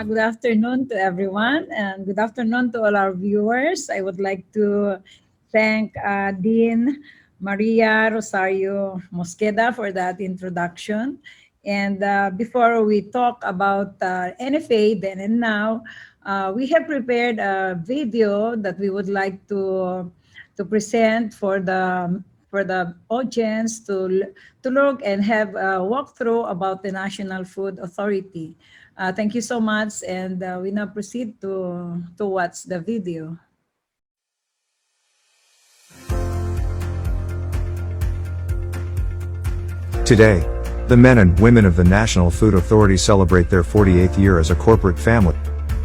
Good afternoon to everyone, and good afternoon to all our viewers. I would like to thank Dean Maria Rosario Mosqueda for that introduction. And before we talk about NFA then and now, we have prepared a video that we would like to present for the audience to look and have a walkthrough about the National Food Authority. Thank you so much, and we now proceed to watch the video. Today, the men and women of the National Food Authority celebrate their 48th year as a corporate family,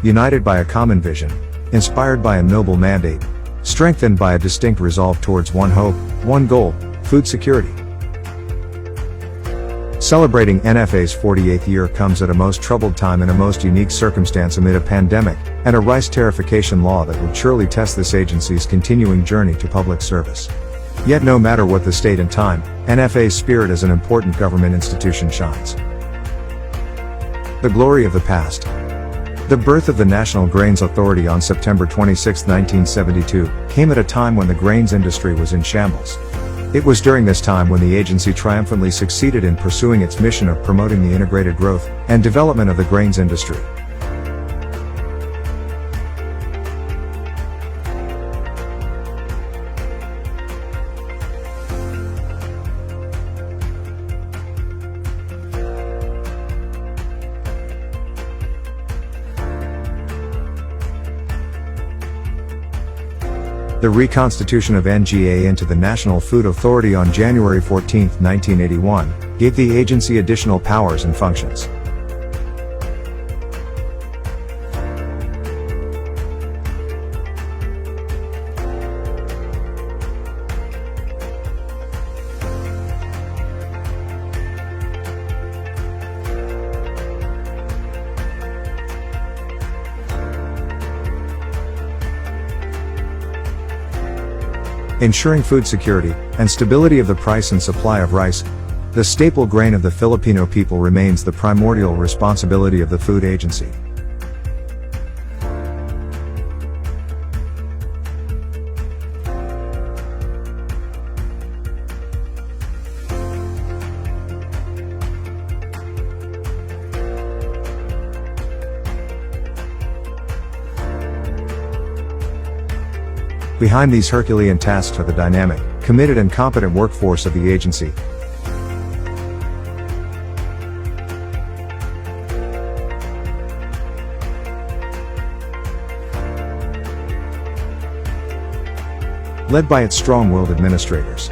united by a common vision, inspired by a noble mandate, strengthened by a distinct resolve towards one hope, one goal, food security. Celebrating NFA's 48th year comes at a most troubled time in a most unique circumstance amid a pandemic, and a rice tarification law that would surely test this agency's continuing journey to public service. Yet no matter what the state and time, NFA's spirit as an important government institution shines. The glory of the past. The birth of the National Grains Authority on September 26, 1972, came at a time when the grains industry was in shambles. It was during this time when the agency triumphantly succeeded in pursuing its mission of promoting the integrated growth and development of the grains industry. The reconstitution of NGA into the National Food Authority on January 14, 1981, gave the agency additional powers and functions. Ensuring food security and stability of the price and supply of rice, the staple grain of the Filipino people, remains the primordial responsibility of the food agency. Behind these Herculean tasks are the dynamic, committed and competent workforce of the agency. Led by its strong-willed administrators.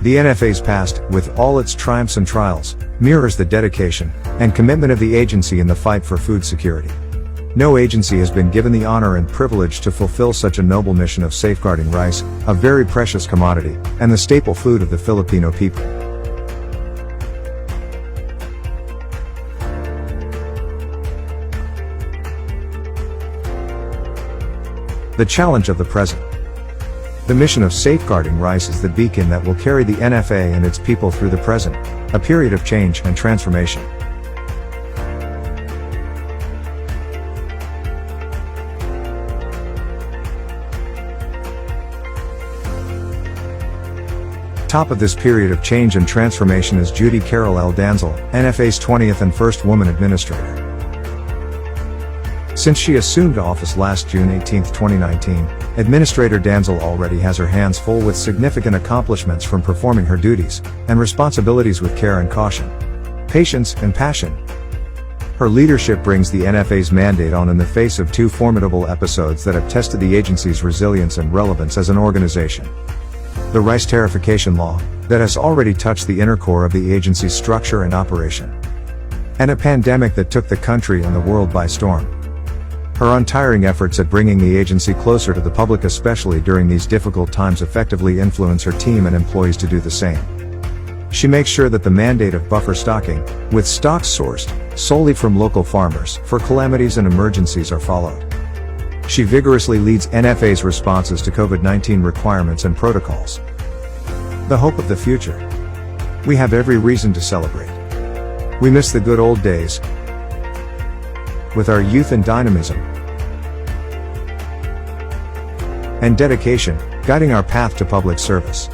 The NFA's past, with all its triumphs and trials, mirrors the dedication and commitment of the agency in the fight for food security. No agency has been given the honor and privilege to fulfill such a noble mission of safeguarding rice, a very precious commodity, and the staple food of the Filipino people. The challenge of the present. The mission of safeguarding rice is the beacon that will carry the NFA and its people through the present, a period of change and transformation. Top of this period of change and transformation is Judy Carol L Dansal, NFA's 20th and first woman administrator. Since she assumed office last June 18, 2019, Administrator Dansal already has her hands full with significant accomplishments from performing her duties and responsibilities with care and caution, patience and passion. Her leadership brings the NFA's mandate on in the face of two formidable episodes that have tested the agency's resilience and relevance as an organization. The rice tarification law, that has already touched the inner core of the agency's structure and operation. And a pandemic that took the country and the world by storm. Her untiring efforts at bringing the agency closer to the public, especially during these difficult times, effectively influence her team and employees to do the same. She makes sure that the mandate of buffer stocking, with stocks sourced solely from local farmers for calamities and emergencies, are followed. She vigorously leads NFA's responses to COVID-19 requirements and protocols. The hope of the future. We have every reason to celebrate. We miss the good old days, with our youth and dynamism and dedication, guiding our path to public service.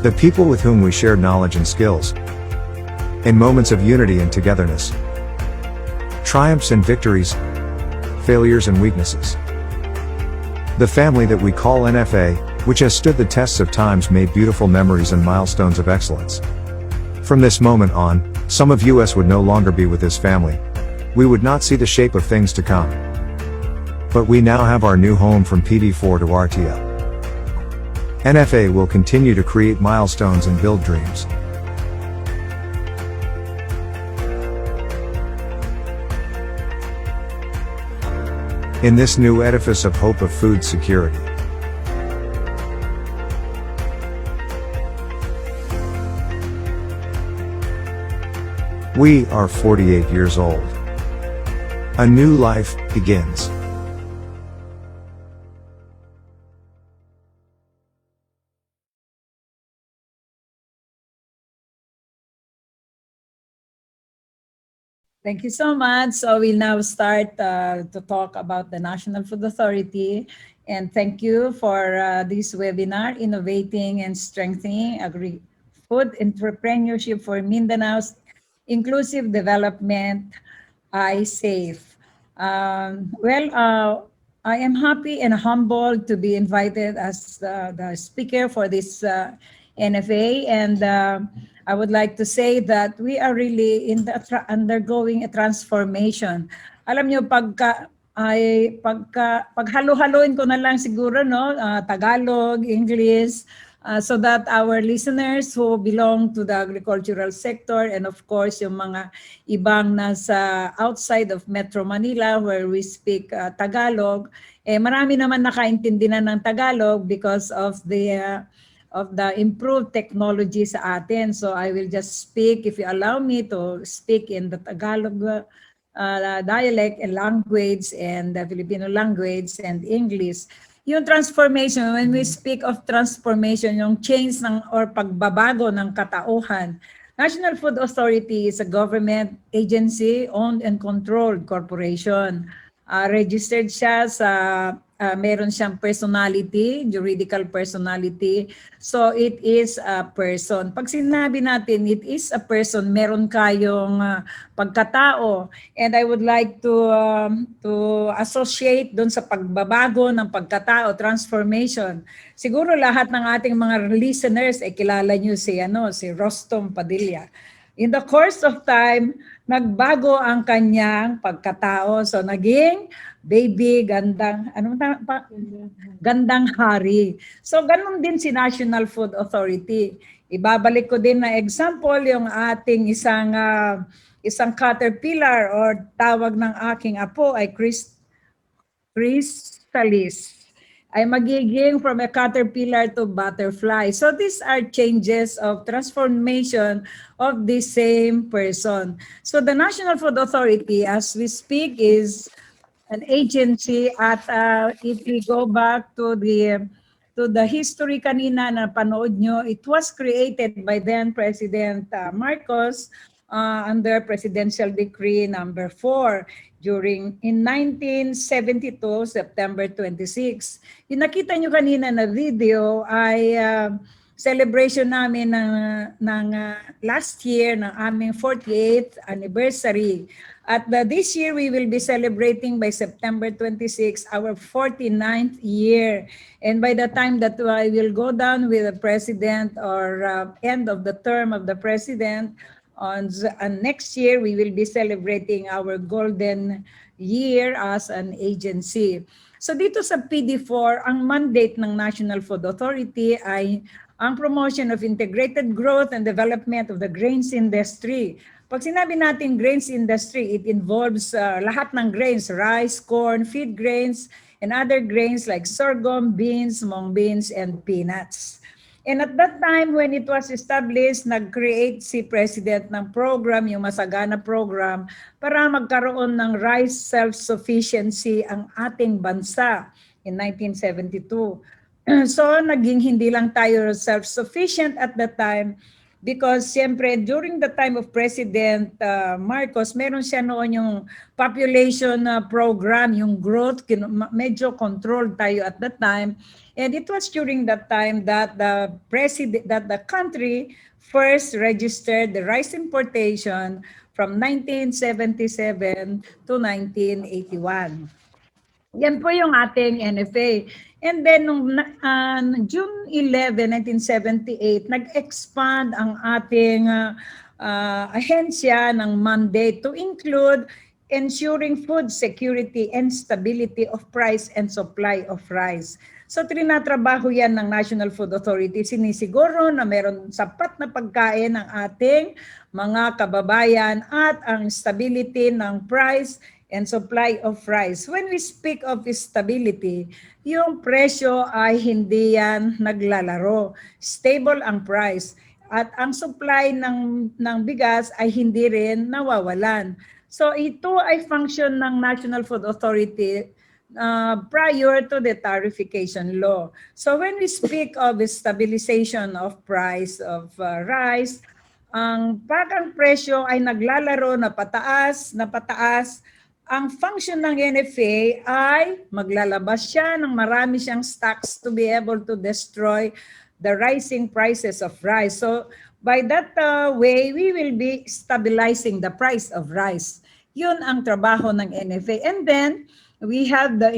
The people with whom we shared knowledge and skills, in moments of unity and togetherness, triumphs and victories, failures and weaknesses. The family that we call NFA, which has stood the tests of times, made beautiful memories and milestones of excellence. From this moment on, some of us would no longer be with this family. We would not see the shape of things to come. But we now have our new home, from PD4 to RTL. NFA will continue to create milestones and build dreams. In this new edifice of hope of food security. We are 48 years old. A new life begins. Thank you so much. So we'll now start to talk about the National Food Authority. And thank you for this webinar, Innovating and Strengthening Agri-Food Entrepreneurship for Mindanao's Inclusive Development, safe. I am happy and humbled to be invited as the speaker for this NFA, and I would like to say that we are really undergoing a transformation. Alam nyo, paghalo-haloin ko na lang siguro, no, Tagalog, English, so that our listeners who belong to the agricultural sector, and of course yung mga ibang nasa outside of Metro Manila where we speak Tagalog, marami naman nakaintindi na ng Tagalog because of the improved technology sa atin. So I will just speak, if you allow me to speak in the Tagalog dialect and language, and the Filipino language and English. Yung transformation, when we speak of transformation, yung change or pagbabago ng katauhan, National Food Authority is a government agency owned and controlled corporation. Registered siya sa, meron siyang personality, juridical personality. So it is a person. Pag sinabi natin it is a person, meron kayong pagkatao. And I would like to associate doon sa pagbabago ng pagkatao, transformation. Siguro lahat ng ating mga listeners kilala niyo si Rostom Padilla. In the course of time, nagbago ang kanyang pagkatao. So naging baby, gandang hari. So ganun din si National Food Authority. Ibabalik ko din na example yung ating isang caterpillar, or tawag ng aking apo ay chrysalis, ay magiging from a caterpillar to butterfly. So these are changes of transformation of the same person. So the National Food Authority, as we speak, is an agency at if we go back to the history kanina na panood nyo, it was created by then President Marcos under Presidential Decree number 4 in 1972, September 26. Yung nakita nyo kanina na video ay celebration namin ng last year ng aming 48th anniversary. At this year, we will be celebrating by September 26 our 49th year. And by the time that I will go down with the president, or end of the term of the president, on next year, we will be celebrating our golden year as an agency. So dito sa PD4, ang mandate ng National Food Authority ay ang promotion of integrated growth and development of the grains industry. Pag sinabi natin grains industry, it involves lahat ng grains, rice, corn, feed grains, and other grains like sorghum, beans, mung beans, and peanuts. And at that time, when it was established, nag-create si President ng program, yung Masagana program, para magkaroon ng rice self-sufficiency ang ating bansa in 1972. So, naging hindi lang tayo self-sufficient at that time because siyempre during the time of President Marcos, meron siya noon yung population program, yung growth, medyo controlled tayo at that time. And it was during that time that the country first registered the rice importation from 1977 to 1981. Yan po yung ating NFA. And then nung June 11, 1978, nag-expand ang ating ahensya ng mandate to include ensuring food security and stability of price and supply of rice. So trinatrabaho yan ng National Food Authority. Sinisiguro na meron sapat na pagkain ng ating mga kababayan at ang stability ng price and supply of rice. When we speak of stability, yung presyo ay hindi yan naglalaro. Stable ang price. At ang supply ng bigas ay hindi rin nawawalan. So ito ay function ng National Food Authority prior to the tariffication law. So when we speak of stabilization of price of rice, pag ang presyo ay naglalaro na pataas, ang function ng NFA ay maglalabas siya ng marami siyang stocks to be able to destroy the rising prices of rice. So by that way, we will be stabilizing the price of rice. Yun ang trabaho ng NFA. And then, we have the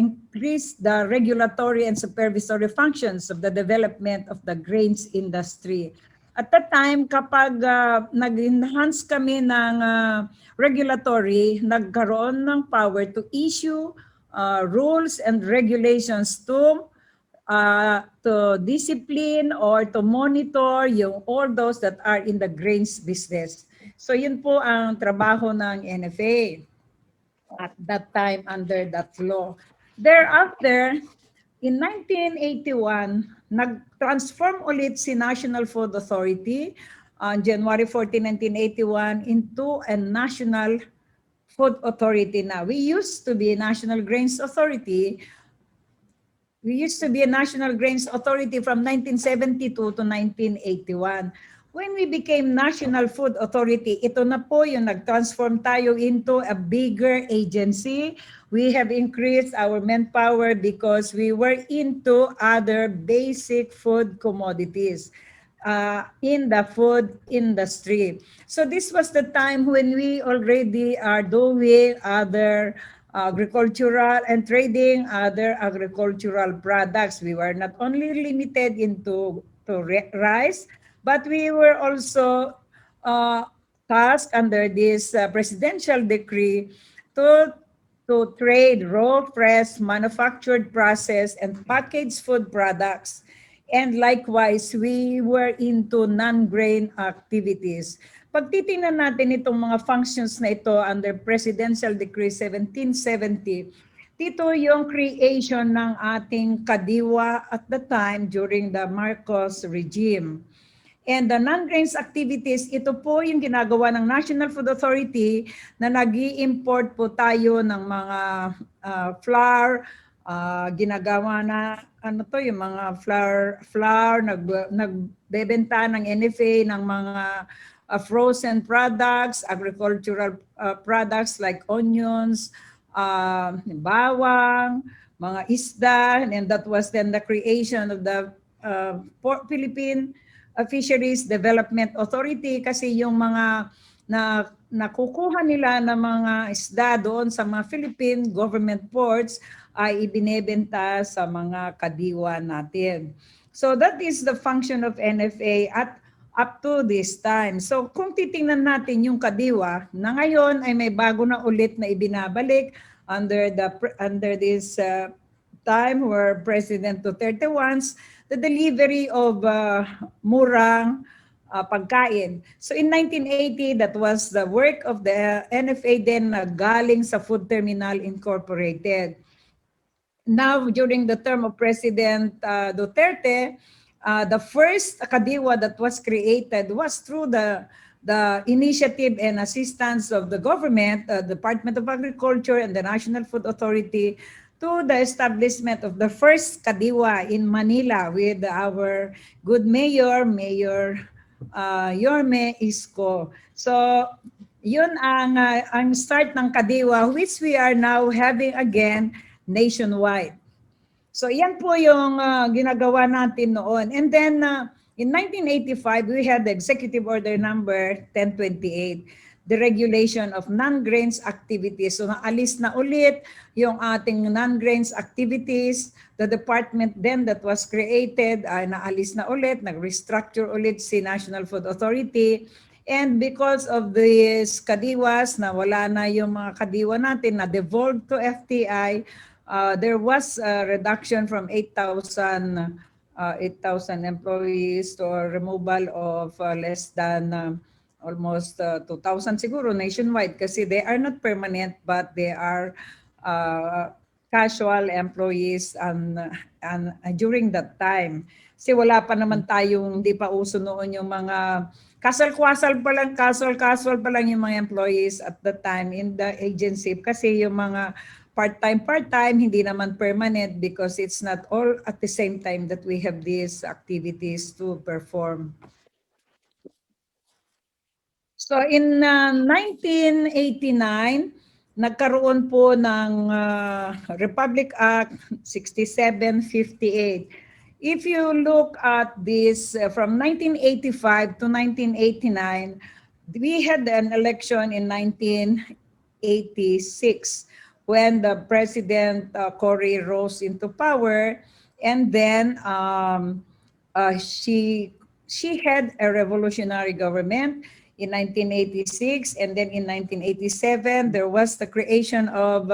regulatory and supervisory functions of the development of the grains industry. At that time, kapag nag-enhance kami ng regulatory, nagkaroon ng power to issue rules and regulations to discipline or to monitor yung all those that are in the grains business. So yun po ang trabaho ng NFA at that time under that law. Thereafter, in 1981, nag-transform ulit si National Food Authority on January 14, 1981 into a National Food Authority na. We used to be a National Grains Authority. From 1972 to 1981. When we became National Food Authority, ito na po yung nag-transform tayo into a bigger agency. We have increased our manpower because we were into other basic food commodities in the food industry. So this was the time when we already are doing other agricultural and trading other agricultural products. We were not only limited into rice, but we were also tasked under this presidential decree to trade raw, fresh, manufactured, processed, and packaged food products. And likewise, we were into non-grain activities. Pag titingnan natin itong mga functions na ito under Presidential Decree 1770, dito yung creation ng ating kadiwa at the time during the Marcos regime. And the non-grains activities, ito po yung ginagawa ng National Food Authority na nag-i-import po tayo ng mga flour, ginagawa na yung mga flour nagbebenta ng NFA ng mga frozen products, agricultural products like onions, bawang, mga isda, and that was then the creation of the Philippine Fisheries Development Authority kasi yung mga nakukuha nila ng mga isda doon sa mga Philippine government ports ay ibinebenta sa mga kadiwa natin. So that is the function of NFA at up to this time. So kung titingnan natin yung kadiwa na ngayon ay may bago na ulit na ibinabalik under this time where President Duterte wants the delivery of murang pagkain. So in 1980, that was the work of the NFA then galing sa Food Terminal Incorporated. Now, during the term of President Duterte, the first kadiwa that was created was through the initiative and assistance of the government, Department of Agriculture and the National Food Authority, to the establishment of the first kadiwa in Manila with our good mayor, Mayor Yorme Isko. So, yun ang start ng kadiwa, which we are now having again nationwide. So yan po yung ginagawa natin noon. And then in 1985, we had the Executive Order number 1028, the regulation of non-grains activities. So naalis na ulit yung ating non-grains activities. The department then that was created ay naalis na ulit, nag-restructure ulit si National Food Authority. And because of this kadiwas na wala na yung mga kadiwa natin na devolved to FTI, there was a reduction from 8,000 employees to a removal of less than almost 2,000 siguro nationwide kasi they are not permanent but they are casual employees and during that time. Kasi wala pa naman tayong, hindi pa uso noon yung mga casual pa lang yung mga employees at the time in the agency kasi yung mga part-time, hindi naman permanent because it's not all at the same time that we have these activities to perform. So in 1989, nagkaroon po ng Republic Act 6758. If you look at this from 1985 to 1989, we had an election in 1986 when the President Cory rose into power, and then she had a revolutionary government in 1986, and then in 1987 there was the creation of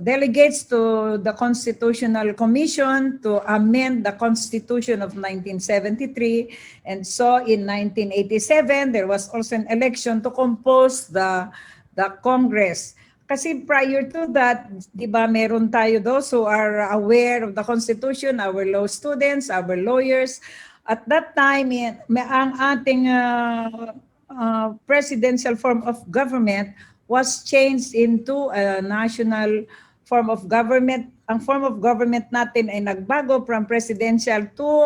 delegates to the Constitutional Commission to amend the Constitution of 1973. And so in 1987, there was also an election to compose the Congress. Kasi prior to that, di ba, meron tayo those who are aware of the Constitution, our law students, our lawyers. At that time, ang ating presidential form of government was changed into a national form of government. Ang form of government natin ay nagbago from presidential to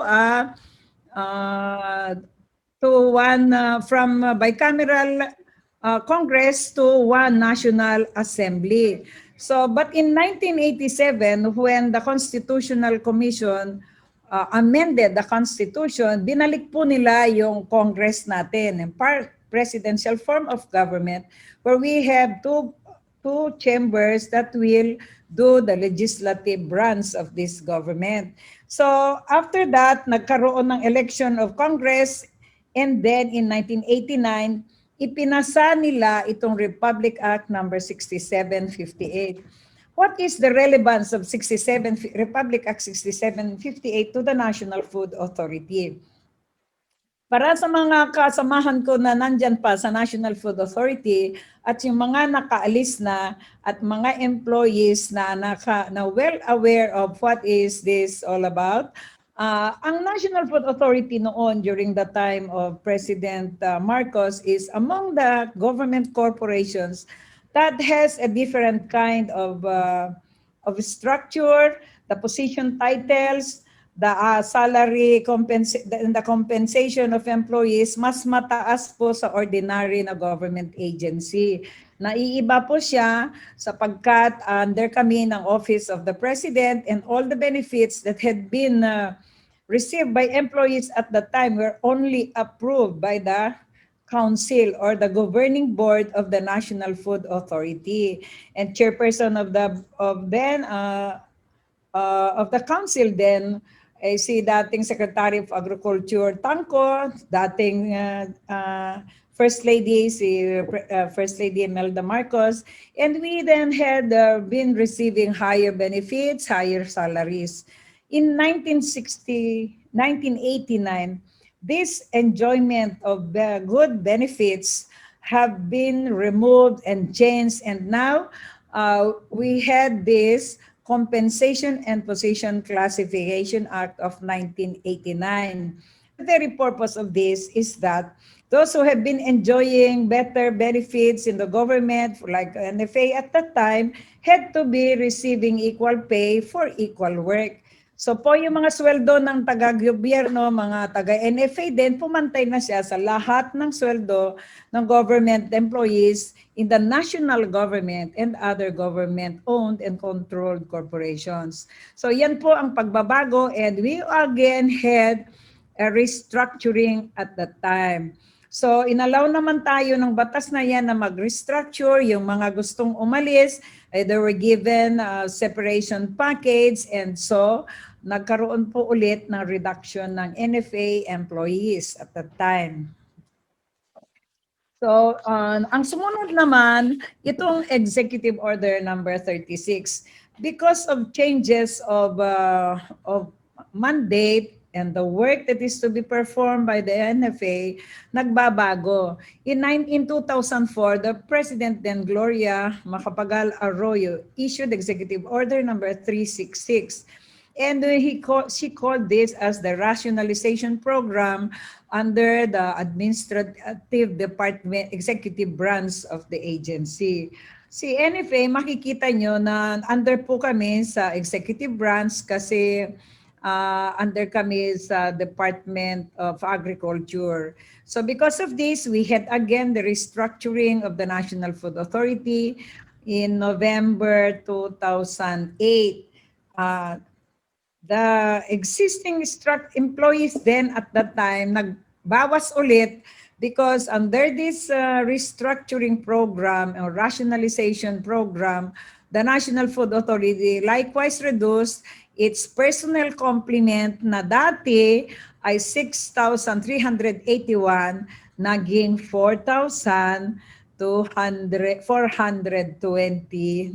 one from bicameral Congress to one National Assembly. So, but in 1987, when the Constitutional Commission amended the Constitution, binalik po nila yung Congress natin, presidential form of government, where we have two chambers that will do the legislative branch of this government. So after that, nagkaroon ng election of Congress, and then in 1989, ipinasa nila itong Republic Act number 6758. What is the relevance of Republic Act 6758 to the National Food Authority? Para sa mga kasamahan ko na nandyan pa sa National Food Authority at yung mga nakaalis na at mga employees na well aware of what is this all about, ang National Food Authority noon during the time of President Marcos is among the government corporations that has a different kind of structure, the position titles, the salary the compensation of employees mas mataas po sa ordinary na government agency. Naiiba po siya sapagkat under kami ng Office of the President, and all the benefits that had been received by employees at that time were only approved by the Council or the governing board of the National Food Authority. And chairperson of the council then ay si dating Secretary of Agriculture Tanco, dating First Lady First Lady Imelda Marcos, and we then had been receiving higher benefits, higher salaries. In 1989, this enjoyment of good benefits have been removed and changed, and now we had this Compensation and Position Classification Act of 1989. And the very purpose of this is that those who have been enjoying better benefits in the government, like NFA at that time, had to be receiving equal pay for equal work. So po yung mga sweldo ng taga-gobyerno, mga taga-NFA din, pumantay na siya sa lahat ng sweldo ng government employees in the national government and other government-owned and controlled corporations. So yan po ang pagbabago, and we again had a restructuring at that time. So inalaw naman tayo ng batas na yan na mag-restructure. Yung mga gustong umalis, they were given a separation package, and so nagkaroon po ulit ng reduction ng NFA employees at that time. So, ang sumunod naman, itong Executive Order number 36. Because of changes of mandate and the work that is to be performed by the NFA, nagbabago. In 2004, the President then, Gloria Macapagal Arroyo, issued Executive Order number 366. And she called this as the rationalization program under the administrative department, executive branch of the agency. Si NFA, makikita nyo na under po kami sa executive branch kasi under kami sa Department of Agriculture. So because of this, we had again the restructuring of the National Food Authority in November 2008. The existing employees then at that time nagbawas ulit because under this restructuring program or rationalization program, the National Food Authority likewise reduced its personnel complement na dati ay 6,381 naging 420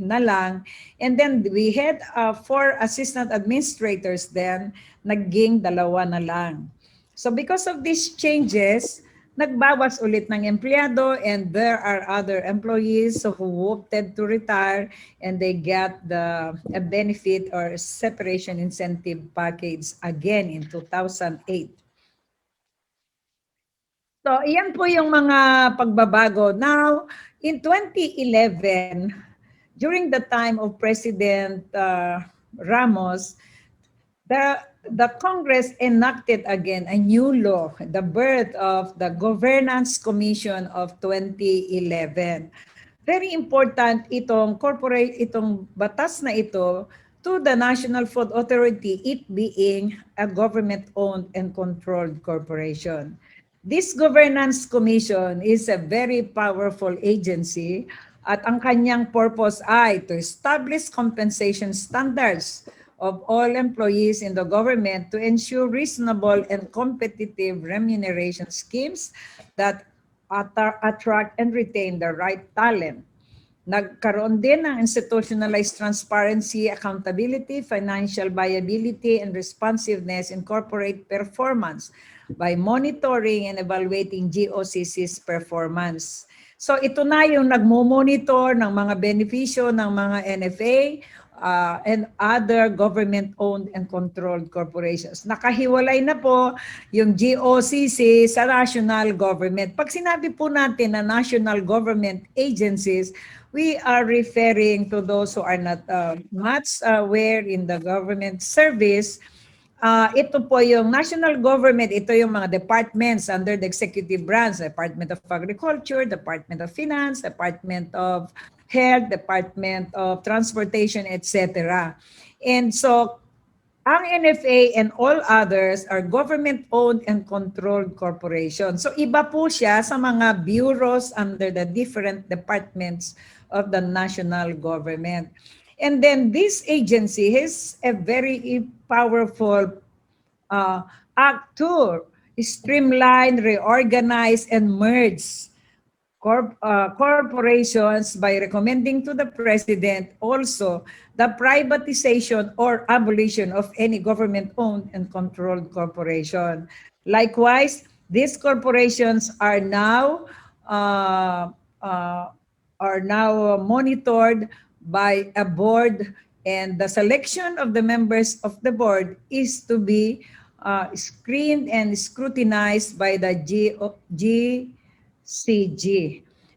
na lang. And then we had 4 assistant administrators then, naging 2 na lang. So because of these changes, nagbawas ulit ng empleyado, and there are other employees who opted to retire and they got the benefit or separation incentive package again in 2008. So, iyan po yung mga pagbabago. Now, in 2011, during the time of President Ramos, the Congress enacted again a new law, the birth of the Governance Commission of 2011. Very important itong batas na ito to the National Food Authority, it being a government-owned and controlled corporation. This Governance Commission is a very powerful agency at ang kanyang purpose ay to establish compensation standards of all employees in the government to ensure reasonable and competitive remuneration schemes that attract and retain the right talent. Nagkaroon din ng institutionalized transparency, accountability, financial viability, and responsiveness in corporate performance by monitoring and evaluating GOCC's performance. So ito na yung nagmo-monitor ng mga benepisyo ng mga NFA and other government-owned and controlled corporations. Nakahiwalay na po yung GOCC sa national government. Pag sinabi po natin na national government agencies, we are referring to those who are not much aware in the government service. Ito po yung national government, ito yung mga departments under the executive branch, Department of Agriculture, Department of Finance, Department of Health, Department of Transportation, etc. And so, ang NFA and all others are government-owned and controlled corporations. So iba po siya sa mga bureaus under the different departments of the national government. And then this agency has a very powerful act to streamline, reorganize, and merge corporations by recommending to the president also the privatization or abolition of any government-owned and controlled corporation. Likewise, these corporations uh, uh, are now monitored by a board, and the selection of the members of the board is to be screened and scrutinized by the GCG.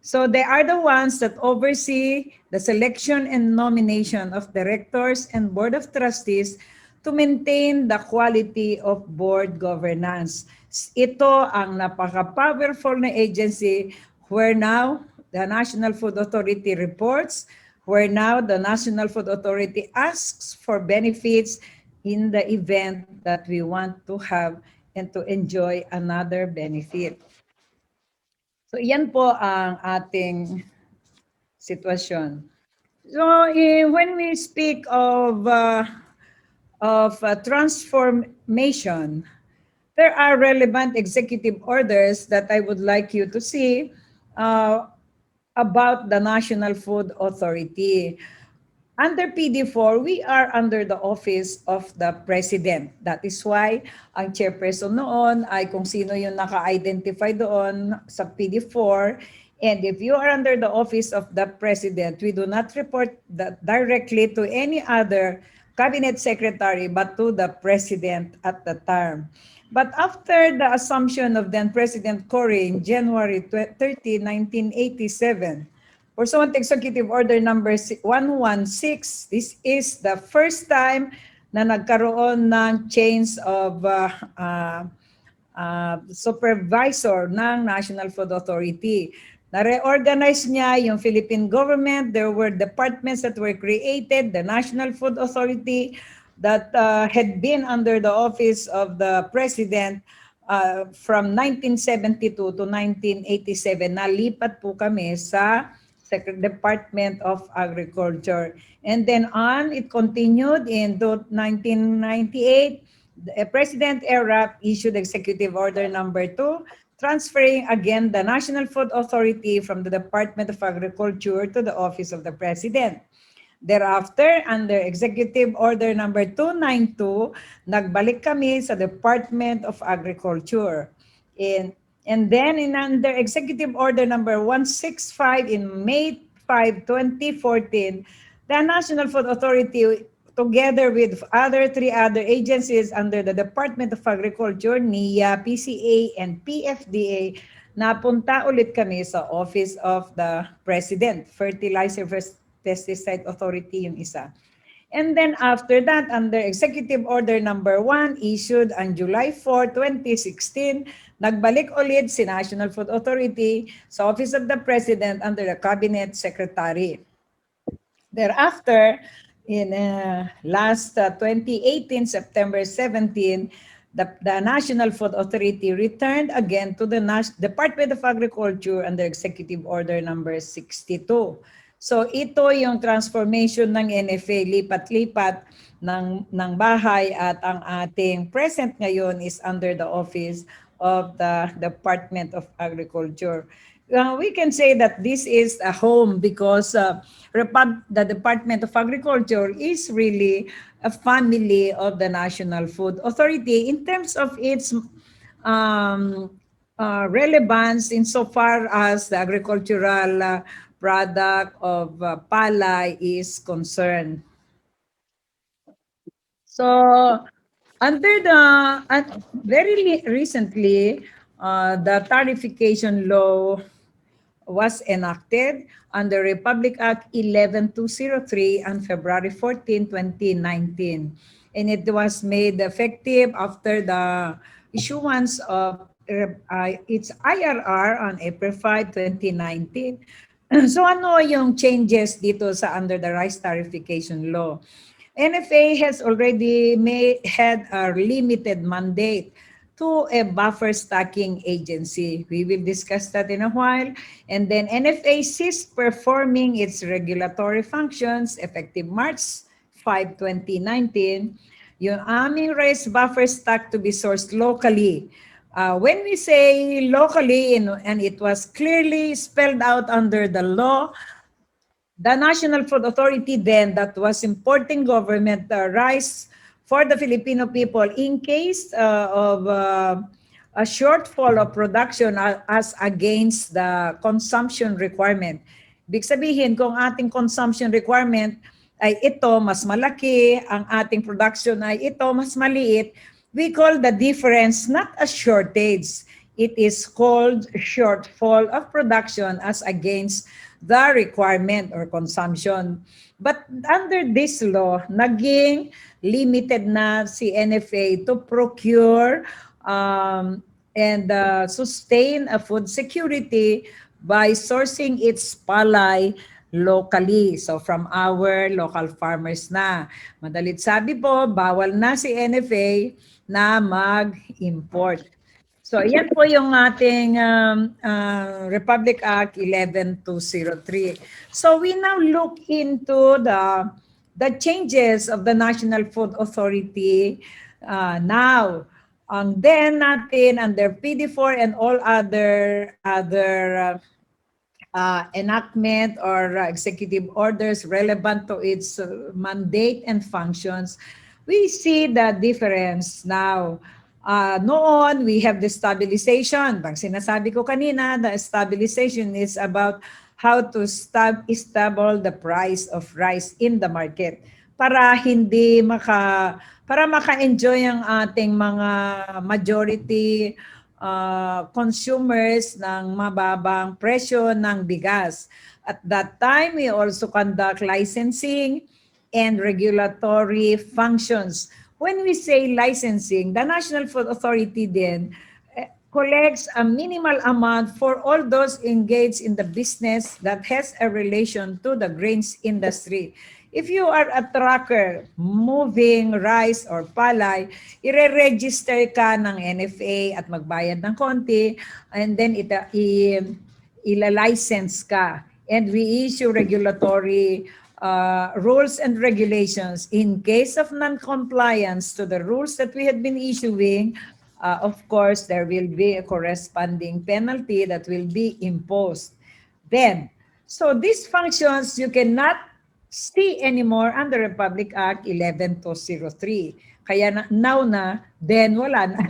So they are the ones that oversee the selection and nomination of directors and board of trustees to maintain the quality of board governance. Ito ang napaka-powerful na agency where now the National Food Authority reports, where now the National Food Authority asks for benefits in the event that we want to have and to enjoy another benefit. So yan po ang ating sitwasyon. So when we speak of transformation, there are relevant executive orders that I would like you to see uh, about the National Food Authority. Under PD4, we are under the office of the President. That is why ang chairperson noon ay kung sino yung naka-identify doon sa PD4. And if you are under the office of the President, we do not report that directly to any other cabinet secretary but to the President at the time. But after the assumption of then President Cory in January 30, 1987, pursuant to Executive Order number 116, this is the first time na nagkaroon ng change of supervisor ng National Food Authority. Na-reorganize niya yung Philippine government. There were departments that were created, the National Food Authority that had been under the office of the President from 1972 to 1987. Nalipat po kami sa Department of Agriculture. And then on, it continued in 1998. President Erap issued Executive Order number 2, transferring again the National Food Authority from the Department of Agriculture to the Office of the President. Thereafter, under Executive Order number 292, nagbalik kami sa Department of Agriculture. And then under Executive Order number 165 in May 5, 2014, the National Food Authority, together with three other agencies under the Department of Agriculture, NIA, PCA, and PFDA, napunta ulit kami sa Office of the President, Fertilizer Pesticide Authority yung isa. And then after that, under Executive Order number 1, issued on July 4, 2016, nagbalik ulit si National Food Authority sa Office of the President under the Cabinet Secretary. Thereafter, in last 2018, September 17, the National Food Authority returned again to the Department of Agriculture under Executive Order number 62. So ito yung transformation ng NFA, lipat-lipat ng bahay, at ang ating present ngayon is under the office of the Department of Agriculture. We can say that this is a home because the Department of Agriculture is really a family of the National Food Authority in terms of its relevance insofar as the agricultural product of palay is concerned. So, very recently, the tarification law was enacted under Republic Act 11203 on February 14, 2019. And it was made effective after the issuance of its IRR on April 5, 2019. So ano yung changes dito sa under the rice tarification law? NFA has already had a limited mandate to a buffer stocking agency. We will discuss that in a while. And then NFA ceased performing its regulatory functions effective March 5, 2019. Yung aming rice buffer stock to be sourced locally When we say locally, and it was clearly spelled out under the law, the National Food Authority then that was importing government rice for the Filipino people in case of a shortfall of production as against the consumption requirement. Ibig sabihin, kung ating consumption requirement ay ito mas malaki, ang ating production ay ito mas maliit, we call the difference not a shortage. It is called shortfall of production as against the requirement or consumption. But under this law, naging limited na si NFA to procure and sustain a food security by sourcing its palay locally. So from our local farmers na. Madalit sabi po, bawal na si NFA na mag-import. So, yan po yung ating Republic Act 11203. So, we now look into the changes of the National Food Authority now. Ang then natin under PD4 and all other enactment or executive orders relevant to its mandate and functions, we see the difference now. Noon, we have the stabilization. Pag sinasabi ko kanina, the stabilization is about how to stable the price of rice in the market para hindi para maka-enjoy ang ating mga majority consumers ng mababang presyo ng bigas. At that time, we also conduct licensing and regulatory functions. When we say licensing, the National Food Authority then collects a minimal amount for all those engaged in the business that has a relation to the grains industry. If you are a trucker moving rice or palay, ire-register ka ng NFA at magbayad ng konti, and then ila-license ka. And we issue regulatory rules and regulations. In case of non-compliance to the rules that we had been issuing, of course, there will be a corresponding penalty that will be imposed. Then, so these functions you cannot see anymore under Republic Act 11203. Kaya now na, then wala na.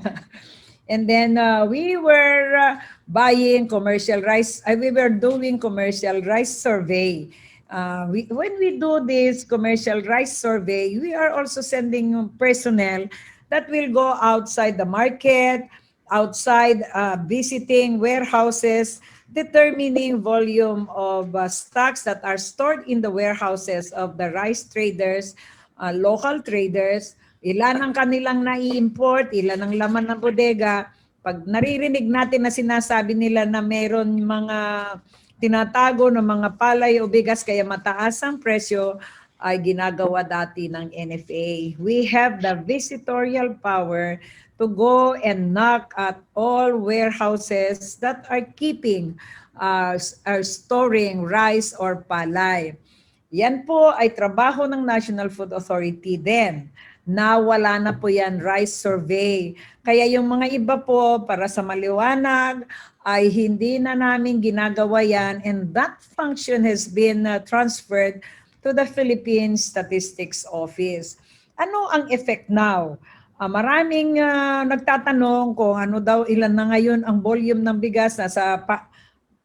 And then we were buying commercial rice. We were doing commercial rice survey. When we do this commercial rice survey, we are also sending personnel that will go outside the market, outside visiting warehouses, determining volume of stocks that are stored in the warehouses of the rice traders, local traders, ilan ang kanilang nai-import, ilan ang laman ng bodega. Pag naririnig natin na sinasabi nila na meron mga tinatago ng mga palay o bigas kaya mataas ang presyo, ay ginagawa dati ng NFA. We have the visitorial power to go and knock at all warehouses that are keeping, are storing rice or palay. Yan po ay trabaho ng National Food Authority din. Nawala na po yan, rice survey. Kaya yung mga iba po, para sa maliwanag, ay hindi na namin ginagawa yan, and that function has been transferred to the Philippine Statistics Office. Ano ang effect now? Maraming nagtatanong kung ano daw, ilan na ngayon ang volume ng bigas na sa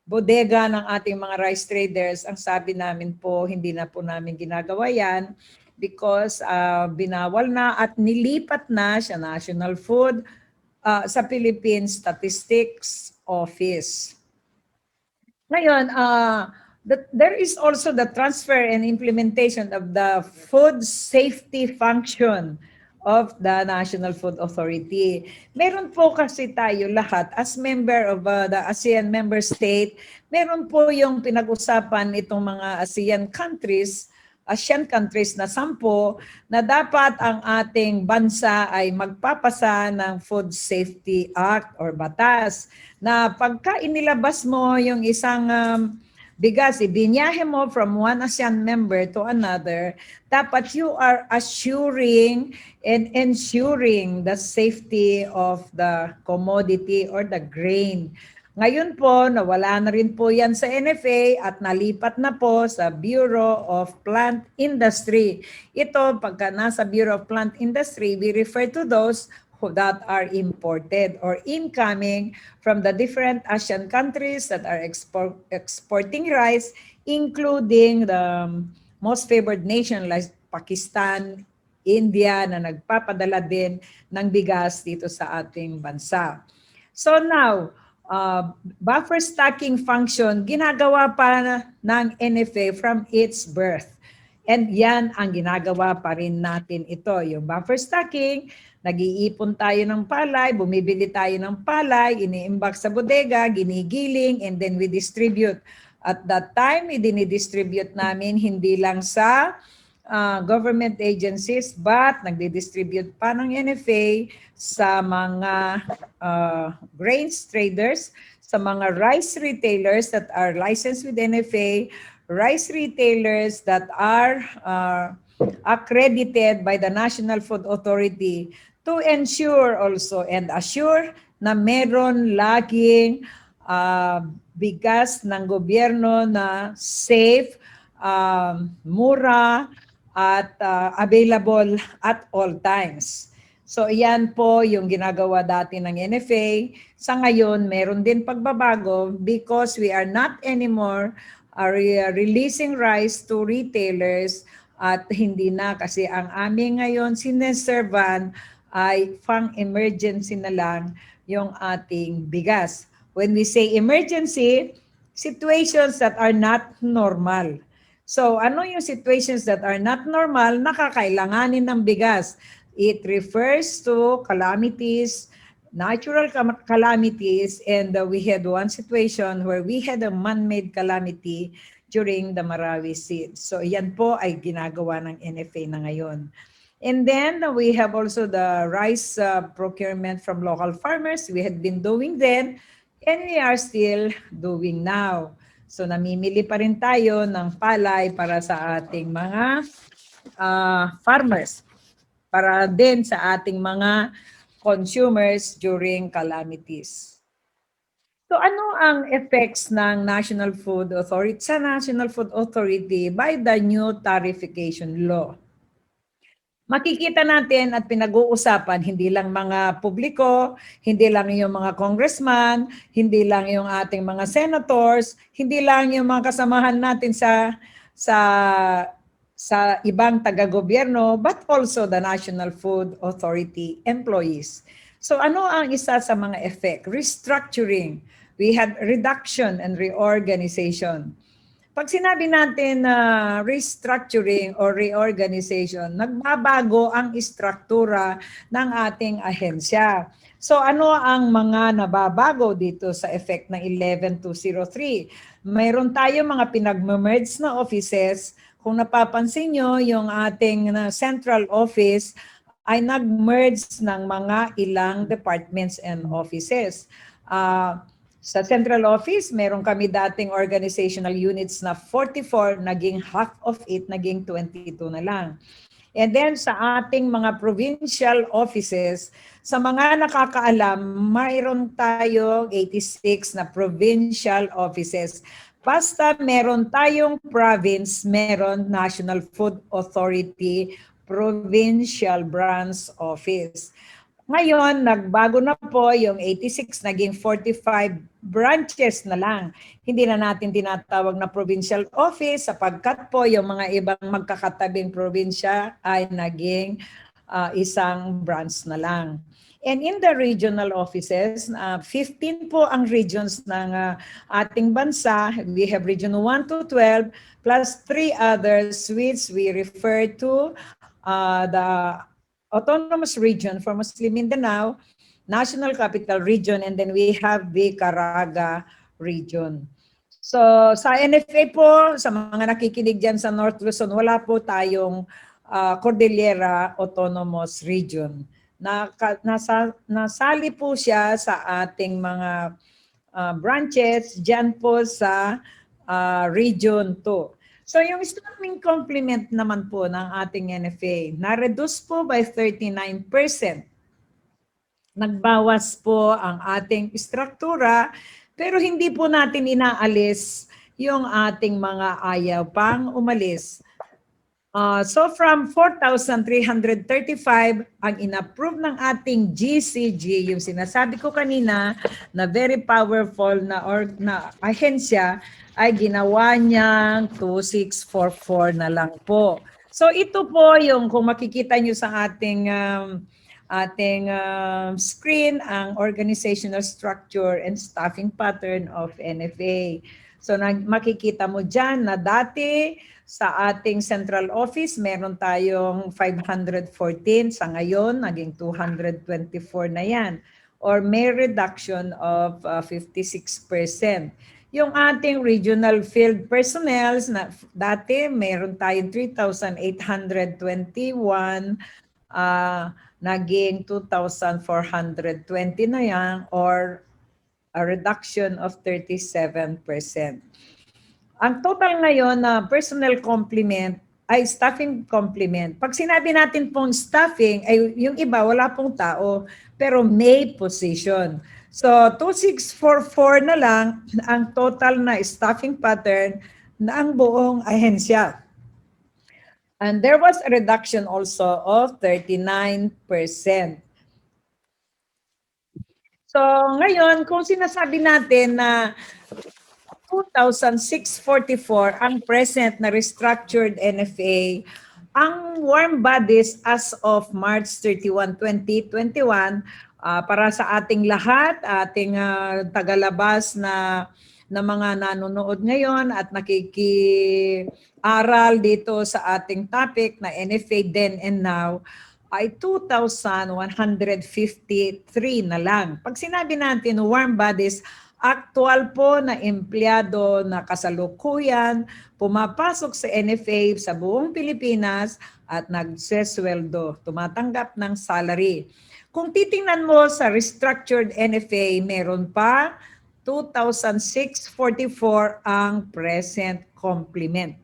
bodega ng ating mga rice traders. Ang sabi namin po, hindi na po namin ginagawa yan because binawal na at nilipat na sa National Food sa Philippine Statistics Office. Ngayon, there is also the transfer and implementation of the food safety function of the National Food Authority. Meron po kasi tayo lahat as member of the ASEAN member state, meron po yung pinag-usapan itong mga Asian countries na 10 na dapat ang ating bansa ay magpapasa ng Food Safety Act or batas na pagka inilabas mo yung isang bigas, ibinyahe mo from one ASEAN member to another, dapat you are assuring and ensuring the safety of the commodity or the grain. Ngayon po, nawala na rin po yan sa NFA at nalipat na po sa Bureau of Plant Industry. Ito, pagka nasa Bureau of Plant Industry, we refer to those that are imported or incoming from the different ASEAN countries that are exporting rice, including the most favored nation like Pakistan, India na nagpapadala din ng bigas dito sa ating bansa. So now, buffer stocking function ginagawa pa ng NFA from its birth. And yan ang ginagawa pa rin natin ito. Yung buffer stocking, nag-iipon tayo ng palay, bumibili tayo ng palay, iniimbak sa bodega, ginigiling, and then we distribute. At that time, idinidistribute namin hindi lang sa government agencies, but nagdi-distribute pa ng NFA sa mga grains traders, sa mga rice retailers that are licensed with NFA, rice retailers that are accredited by the National Food Authority to ensure also and assure na meron laging bigas ng gobyerno na safe, mura, at available at all times. So iyan po yung ginagawa dati ng NFA. Sa ngayon, meron din pagbabago because we are not anymore releasing rice to retailers at hindi na kasi ang aming ngayon sineservan ay pang emergency na lang yung ating bigas. When we say emergency, situations that are not normal. So ano yung situations that are not normal na kakailanganin ng bigas? It refers to calamities, natural calamities, and we had one situation where we had a man-made calamity during the Marawi siege. So yan po ay ginagawa ng NFA na ngayon. And then we have also the rice procurement from local farmers. We had been doing then, and we are still doing now. So namimili pa rin tayo ng palay para sa ating mga farmers, para din sa ating mga consumers during calamities. So ano ang effects ng National Food Authority sa National Food Authority by the new tarification law? Makikita natin at pinag-uusapan hindi lang mga publiko, hindi lang yung mga congressman, hindi lang yung ating mga senators, hindi lang yung mga kasamahan natin sa ibang taga-gobyerno, but also the National Food Authority employees. So ano ang isa sa mga effect? Restructuring. We had reduction and reorganization. Pag sinabi natin na restructuring or reorganization, nagbabago ang istruktura ng ating ahensya. So ano ang mga nababago dito sa effect ng 11203? Mayroon tayo mga pinag-merge na offices. Kung napapansin nyo, yung ating central office ay nag-merge ng mga ilang departments and offices. Sa central office, meron kami dating organizational units na 44, naging half of it, naging 22 na lang. And then sa ating mga provincial offices, sa mga nakakaalam, mayroon tayong 86 na provincial offices. Basta meron tayong province, meron National Food Authority Provincial Branch Office. Ngayon, nagbago na po yung 86, naging 45 branches na lang. Hindi na natin tinatawag na provincial office sapagkat po yung mga ibang magkakatabing probinsya ay naging isang branch na lang. And in the regional offices, 15 po ang regions ng ating bansa. We have region 1 to 12 plus 3 others which we refer to the Autonomous Region for Muslim Mindanao, National Capital Region, and then we have the Caraga Region. So sa NFA po, sa mga nakikinig dyan sa North Luzon, wala po tayong Cordillera Autonomous Region. Nasali po siya sa ating mga branches dyan po sa Region 2. So yung staffing complement naman po ng ating NFA, na-reduce po by 39%. Nagbawas po ang ating struktura, pero hindi po natin inaalis yung ating mga ayaw pang umalis. So from 4,335, ang inapprove ng ating GCG, yung sinasabi ko kanina na very powerful na ahensya, ay ginawa niyang 2,644 na lang po. So ito po yung kung makikita nyo sa ating screen, ang organizational structure and staffing pattern of NFA. So makikita mo dyan na dati sa ating central office, meron tayong 514. Sa ngayon, naging 224 na yan. Or may reduction of 56%. Yung ating regional field personnel, na dati meron tayong 3,821, naging 2,420 na yan, or a reduction of 37%. Ang total ngayon na personnel complement ay staffing complement. Pag sinabi natin pong staffing, ay yung iba wala pong tao, pero may position. So 2,644 na lang ang total na staffing pattern na ang buong ahensya. And there was a reduction also of 39%. So ngayon, kung sinasabi natin na 2,644 ang present na restructured NFA, ang warm bodies as of March 31, 2021, para sa ating lahat, ating tagalabas na mga nanonood ngayon at nakikiaral dito sa ating topic na NFA then and now, ay 2,153 na lang. Pag sinabi natin warm bodies, actual po na empleyado na kasalukuyan pumapasok sa NFA sa buong Pilipinas at nagsesweldo, tumatanggap ng salary. Kung titingnan mo sa restructured NFA, meron pa 2,644 ang present complement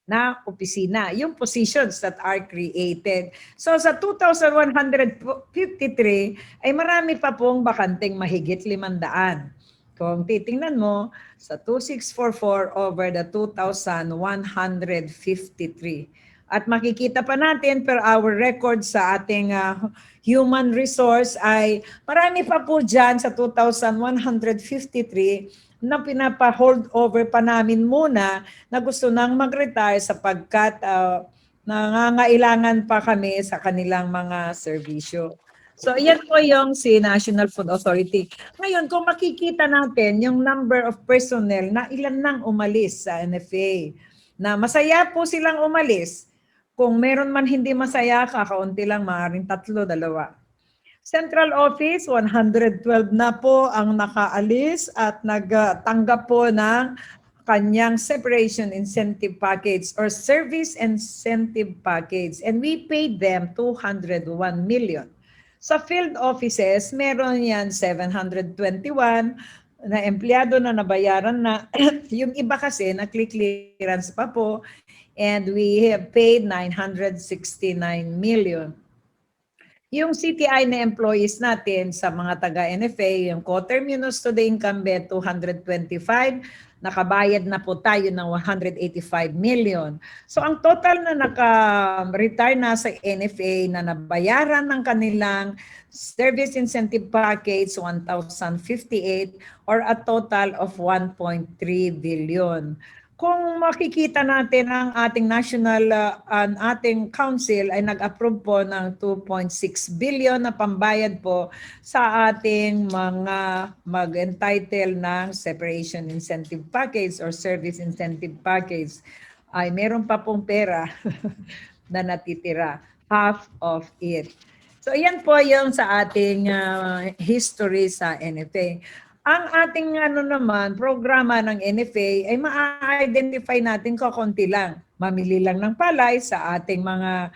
na opisina, yung positions that are created. So sa 2,153 ay marami pa pong bakanteng mahigit 500. Kung titingnan mo sa 2,644 over the 2,153. At makikita pa natin per our record sa ating human resource ay marami pa po dyan sa 2,153 na pinapa-hold over pa namin muna na gusto nang mag-retire sapagkat nangangailangan pa kami sa kanilang mga serbisyo. So, yan po yung si National Food Authority. Ngayon, kung makikita natin yung number of personnel na ilan nang umalis sa NFA, na masaya po silang umalis. Kung meron man hindi masaya, kakaunti lang, maaaring 3, 2. Central Office, 112 na po ang nakaalis at nagtanggap po ng kanyang separation incentive package or service incentive package. And we paid them 201 million. Sa field offices, meron yan 721 na empleyado na nabayaran na. Yung iba kasi na-clearance pa po. And we have paid 969 million. Yung CTI na employees natin sa mga taga-NFA, yung coterminous to the incumbent, 225, nakabayad na po tayo ng 185 million. So ang total na naka-retire na sa NFA na nabayaran ng kanilang service incentive package, 1,058 or a total of 1.3 billion. Kung makikita natin ang ating national, ang ating council ay nag-approve po ng 2.6 billion na pambayad po sa ating mga mag-entitle ng separation incentive package or service incentive package, ay meron pa pong pera na natitira, half of it. So yan po yung sa ating history sa NFA. Ang ating naman, programa ng NFA ay ma-identify natin kakunti lang. Mamili lang ng palay sa ating mga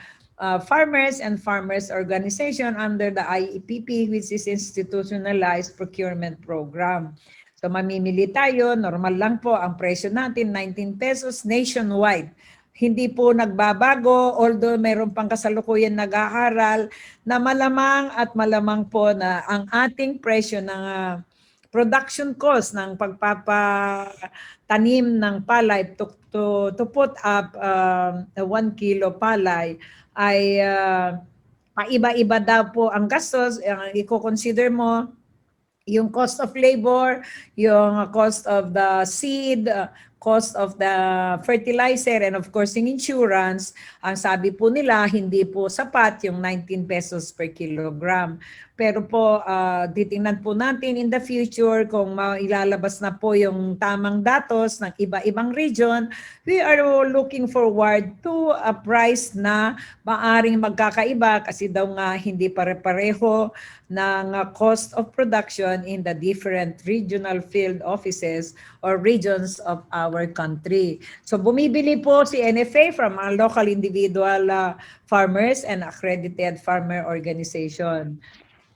farmers and farmers organization under the IEPP, which is Institutionalized Procurement Program. So mamimili tayo, normal lang po ang presyo natin, 19 pesos nationwide. Hindi po nagbabago, although mayroon pang kasalukuyan nag-aaral na malamang at malamang po na ang ating presyo ng production cost ng pagpapatanim ng palay to put up 1 kilo palay ay paiba-iba daw po ang gastos. I-consider mo yung cost of labor, yung cost of the seed, cost of the fertilizer, and of course yung insurance. Ang sabi po nila, hindi po sapat yung 19 pesos per kilogram. Pero po, titingnan po natin in the future kung mailalabas na po yung tamang datos ng iba-ibang region. We are looking forward to a price na maaring magkakaiba kasi daw nga hindi pare-pareho ng cost of production in the different regional field offices or regions of our country. So bumibili po si NFA from a local individual farmers and accredited farmer organization.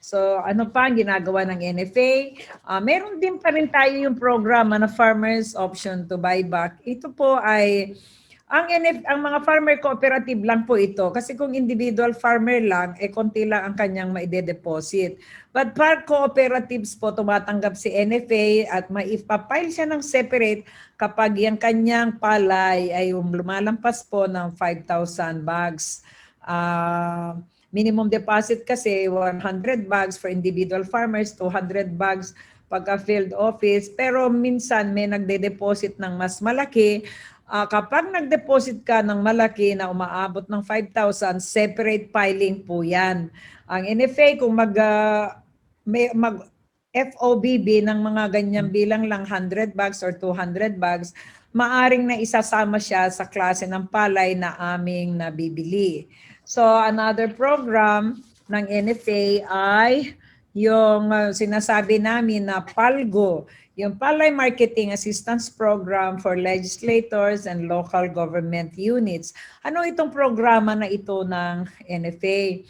So ano pa ang ginagawa ng NFA? Meron din pa rin tayo yung programa na Farmers Option to Buyback. Ito po ay ang mga farmer cooperative lang po ito. Kasi kung individual farmer lang, konti lang ang kanyang maide-deposit. But para cooperatives po, tumatanggap si NFA at maipapile siya ng separate kapag yung kanyang palay ay lumalampas po ng 5,000 bags. Minimum deposit kasi 100 bags for individual farmers, 200 bags pagka field office. Pero minsan may nagde-deposit ng mas malaki. Kapag nag-deposit ka ng malaki na umaabot ng 5,000, separate filing po yan. Ang NFA kung mag FOBB ng mga ganyan bilang lang 100 bags or 200 bags, maaring na isasama siya sa klase ng palay na aming nabibili. So another program ng NFA ay yung sinasabi namin na PALGO, yung Palay Marketing Assistance Program for Legislators and Local Government Units. Ano itong programa na ito ng NFA?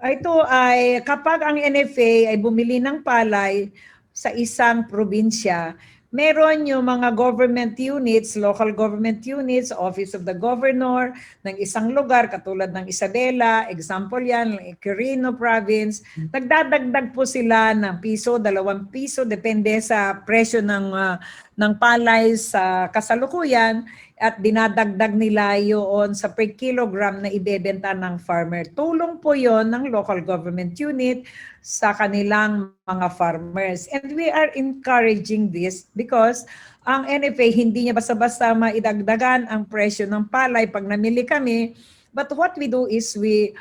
Ito ay kapag ang NFA ay bumili ng palay sa isang probinsya, meron yung mga government units, local government units, Office of the Governor ng isang lugar katulad ng Isabela, example yan, Quirino Province, nagdadagdag po sila ng piso, 2 piso, depende sa presyo ng palay sa kasalukuyan at dinadagdag nila yun sa per kilogram na ibebenta ng farmer. Tulong po yon ng local government unit sa kanilang mga farmers. And we are encouraging this because ang NFA hindi niya basta-basta maidagdagan ang presyo ng palay pag namili kami. But what we do is we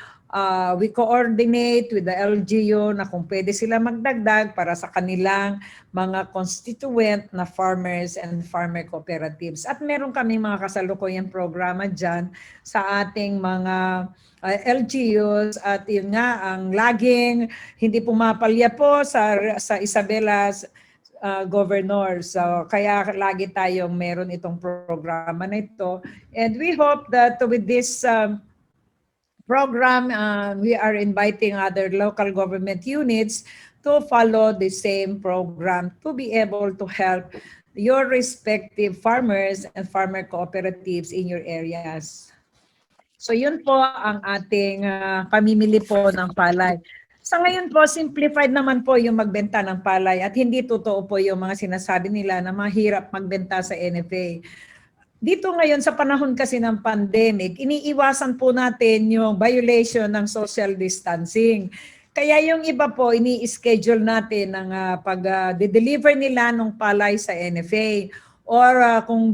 coordinate with the LGU na kung pwede sila magdagdag para sa kanilang mga constituent na farmers and farmer cooperatives. At meron kaming mga kasalukuyang programa dyan sa ating mga LGUs at yun nga ang laging hindi pumapalya po sa Isabelas governor. So kaya lagi tayong meron itong programa na ito. And we hope that with this program, we are inviting other local government units to follow the same program to be able to help your respective farmers and farmer cooperatives in your areas. So yun po ang ating pamimili po ng palay. Sa ngayon po, simplified naman po yung magbenta ng palay at hindi totoo po yung mga sinasabi nila na mahirap magbenta sa NFA. Dito ngayon sa panahon kasi ng pandemic, iniiwasan po natin yung violation ng social distancing. Kaya yung iba po, ini-schedule natin ng pag-deliver nila ng palay sa NFA. Or kung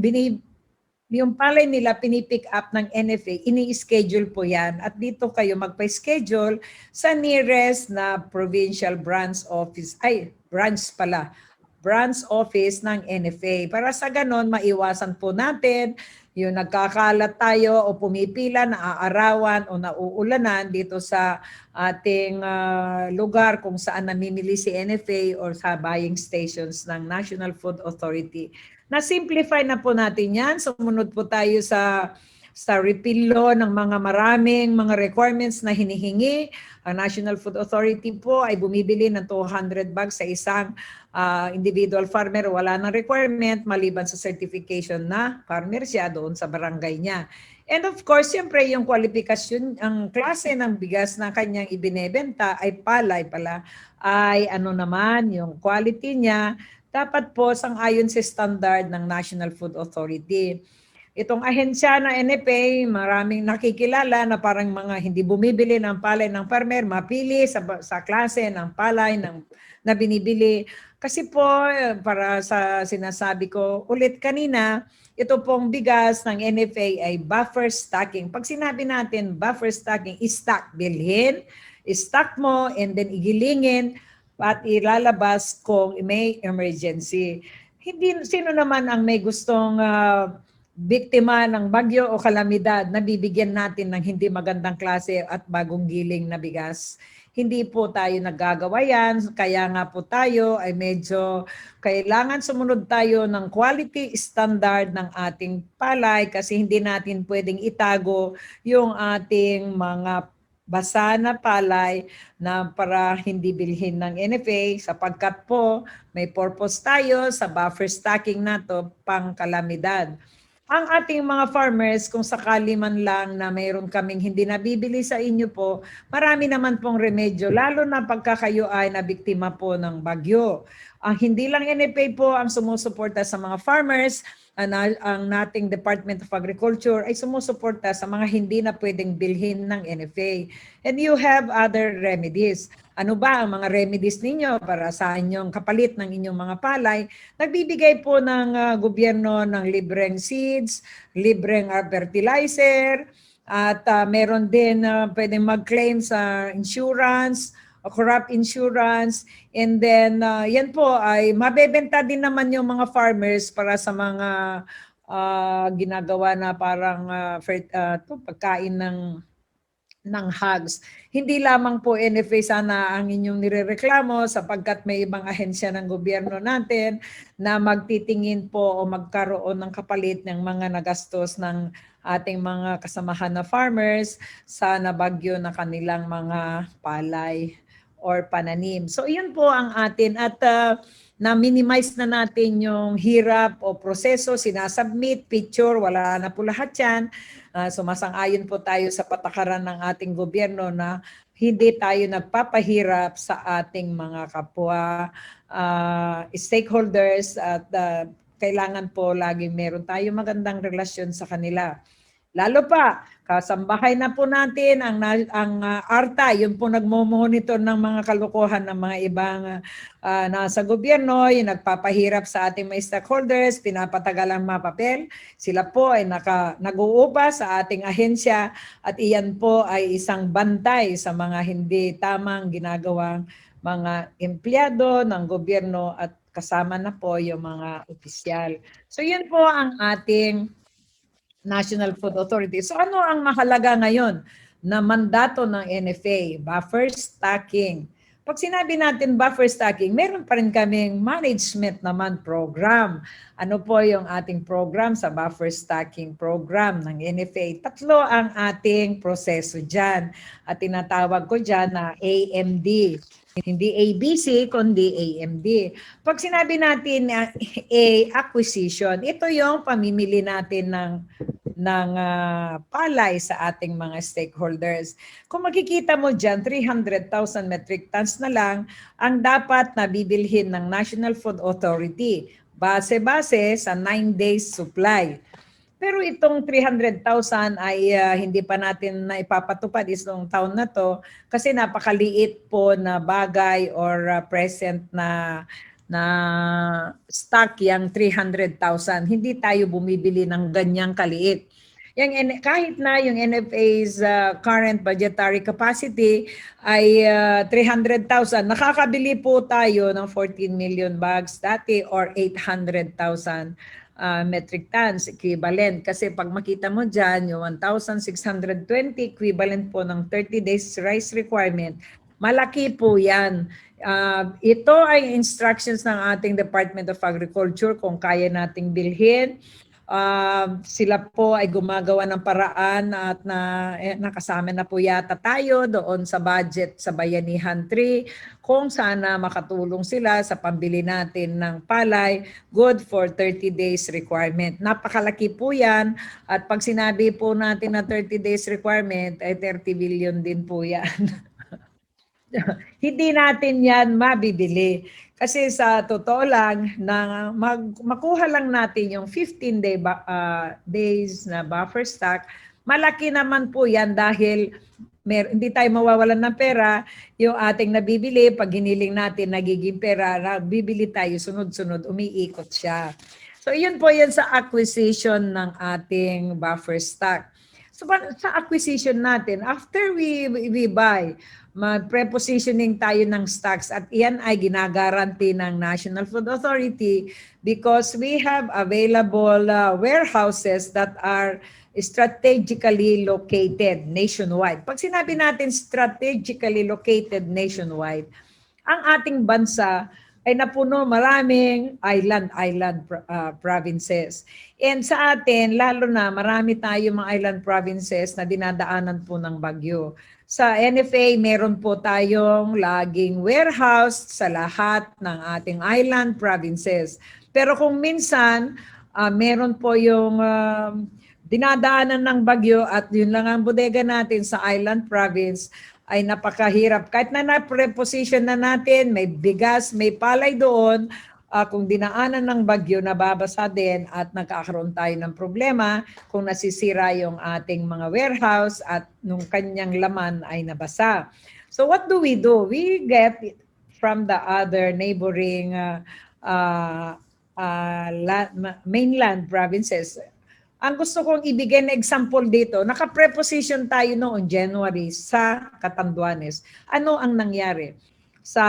yung palay nila pinipick up ng NFA, ini-schedule po yan. At dito kayo magpa-schedule sa nearest na provincial branch office. Branch office ng NFA. Para sa ganon, maiwasan po natin yung nagkakalat tayo o pumipila na aarawan o nauulanan dito sa ating lugar kung saan namimili si NFA or sa buying stations ng National Food Authority. Na-simplify na po natin yan. Sumunod po tayo sa sa repeal law ng mga maraming mga requirements na hinihingi. Ang National Food Authority po ay bumibili ng 200 bags sa isang individual farmer. Wala ng requirement maliban sa certification na farmer siya doon sa barangay niya. And of course, siyempre yung kwalifikasyon, ang klase ng bigas na kanyang ibinebenta ay palay pala, ay ano naman, yung quality niya, dapat po sang-ayon sa standard ng National Food Authority. Itong ahensya na NFA, maraming nakikilala na parang mga hindi bumibili ng palay ng farmer, mapili sa klase ng palay na binibili. Kasi po, para sa sinasabi ko ulit kanina, ito pong bigas ng NFA ay buffer stocking. Pag sinabi natin buffer stocking, stock, bilhin, stock mo, and then igilingin at ilalabas kung may emergency. Hindi, sino naman ang may gustong biktima ng bagyo o kalamidad na bibigyan natin ng hindi magandang klase at bagong giling na bigas? Hindi po tayo naggagawa yan, kaya nga po tayo ay medyo kailangan sumunod tayo ng quality standard ng ating palay kasi hindi natin pwedeng itago yung ating mga basa na palay na para hindi bilhin ng NFA sapagkat po may purpose tayo sa buffer stocking na to pang kalamidad. Ang ating mga farmers, kung sakali man lang na mayroon kaming hindi nabibili sa inyo po, marami naman pong remedyo, lalo na pagka kayo ay nabiktima po ng bagyo. Ang hindi lang NFA po ang sumusuporta sa mga farmers, ang nating Department of Agriculture ay sumusuporta sa mga hindi na pwedeng bilhin ng NFA. And you have other remedies. Ano ba ang mga remedies ninyo para sa inyong kapalit ng inyong mga palay? Nagbibigay po ng gobyerno ng libreng seeds, libreng fertilizer, at meron din pwedeng mag-claim sa insurance, crop insurance, and then yan po ay mabebenta din naman yung mga farmers para sa mga ginagawa na parang pagkain ng hogs. Hindi lamang po NFA sana ang inyong nirereklamo sapagkat may ibang ahensya ng gobyerno natin na magtitingin po o magkaroon ng kapalit ng mga nagastos ng ating mga kasamahan na farmers sa nabagyo na kanilang mga palay or pananim. So iyon po ang atin at na-minimize na natin yung hirap o proseso, sinasubmit, picture, wala na po lahat yan. Sumasang-ayon po tayo sa patakaran ng ating gobyerno na hindi tayo nagpapahirap sa ating mga kapwa stakeholders at kailangan po lagi meron tayo magandang relasyon sa kanila. Lalo pa, kasambahay na po natin ang ARTA, yun po nagmo-monitor ng mga kalokohan ng mga ibang nasa gobyerno, yung nagpapahirap sa ating mga stakeholders, pinapatagal ang mga papel. Sila po ay nag-uupa sa ating ahensya at iyan po ay isang bantay sa mga hindi tamang ginagawang mga empleyado ng gobyerno at kasama na po yung mga opisyal. So yun po ang ating National Food Authority. So ano ang mahalaga ngayon na mandato ng NFA? Buffer stocking. Pag sinabi natin buffer stocking, meron pa rin kaming management naman program. Ano po yung ating program sa buffer stocking program ng NFA? Tatlo ang ating proseso dyan. At tinatawag ko dyan na AMD. Hindi ABC, kundi AMD. Pag sinabi natin acquisition, ito yung pamimili natin ng palay sa ating mga stakeholders. Kung makikita mo dyan, 300,000 metric tons na lang ang dapat na bibilhin ng National Food Authority. Base-base sa 9 days supply. Pero itong 300,000 ay hindi pa natin na ipapatupad itong taon na to kasi napakaliit po na bagay or present na stock yung 300,000. Hindi tayo bumibili ng ganyang kaliit. Kahit na yung NFA's current budgetary capacity ay 300,000, nakakabili po tayo ng 14 million bags dati or 800,000 metric tons equivalent. Kasi pag makita mo dyan, yung 1,620 equivalent po ng 30 days rice requirement, malaki po yan. Ito ay instructions ng ating Department of Agriculture kung kaya nating bilhin. Sila po ay gumagawa ng paraan at nakasama na po yata tayo doon sa budget sa Bayanihan 3 kung sana makatulong sila sa pambili natin ng palay, good for 30 days requirement. Napakalaki po yan at pag sinabi po natin na 30 days requirement ay 30 billion din po yan. Hindi natin yan mabibili. Kasi sa totoo lang, na makuha lang natin yung 15 days na buffer stock, malaki naman po yan dahil hindi tayo mawawalan ng pera. Yung ating nabibili, pag hiniling natin, nagiging pera, bibili tayo sunod-sunod, umiikot siya. So yun po yan sa acquisition ng ating buffer stock. So sa acquisition natin, after we buy, mag-prepositioning tayo ng stocks at iyan ay ginagaranti ng National Food Authority because we have available warehouses that are strategically located nationwide. Pag sinabi natin strategically located nationwide, ang ating bansa ay napuno maraming island provinces. And sa atin, lalo na marami tayo mga island provinces na dinadaanan po ng bagyo. Sa NFA, meron po tayong laging warehouse sa lahat ng ating island provinces. Pero kung minsan, meron po yung dinadaanan ng bagyo at yun lang ang bodega natin sa island province, ay napakahirap. Kahit na na-preposition na natin, may bigas, may palay doon, kung dinaanan ng bagyo, nababasa din at nagkakaroon tayo ng problema kung nasisira yung ating mga warehouse at nung kanyang laman ay nabasa. So what do? We get it from the other neighboring mainland provinces. Ang gusto kong ibigay na example dito, naka-preposition tayo noong January sa Catanduanes. Ano ang nangyari? Sa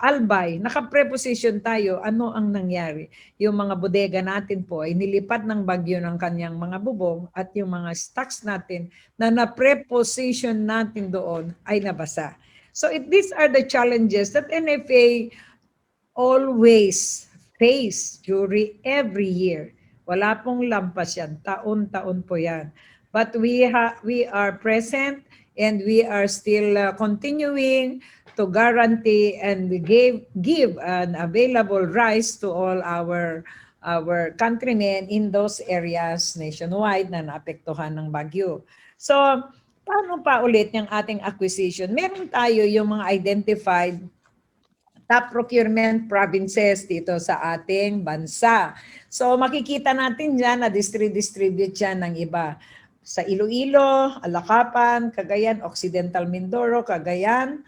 Albay, naka-preposition tayo, ano ang nangyari? Yung mga bodega natin po ay nilipat ng bagyo ng kanyang mga bubong at yung mga stocks natin na na-preposition natin doon ay nabasa. So these are the challenges that NFA always face during every year. Wala pong lampas yan. Taon-taon po yan. But we are present and we are still continuing to guarantee and we give an available rice to all our countrymen in those areas nationwide na naapektuhan ng bagyo. So, paano pa ulit yung ating acquisition? Meron tayo yung mga identified top procurement provinces dito sa ating bansa. So makikita natin dyan na distribute yan ng iba. Sa Iloilo, Alacapan, Cagayan, Occidental Mindoro, Cagayan,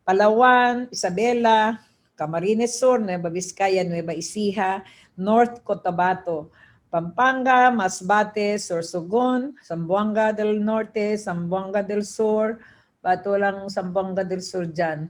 Palawan, Isabela, Camarines Sur, Nueva Vizcaya, Nueva Ecija, North Cotabato, Pampanga, Masbate, Sorsogon, Zamboanga del Norte, Zamboanga del Sur, ba't walang Zamboanga del Sur dyan?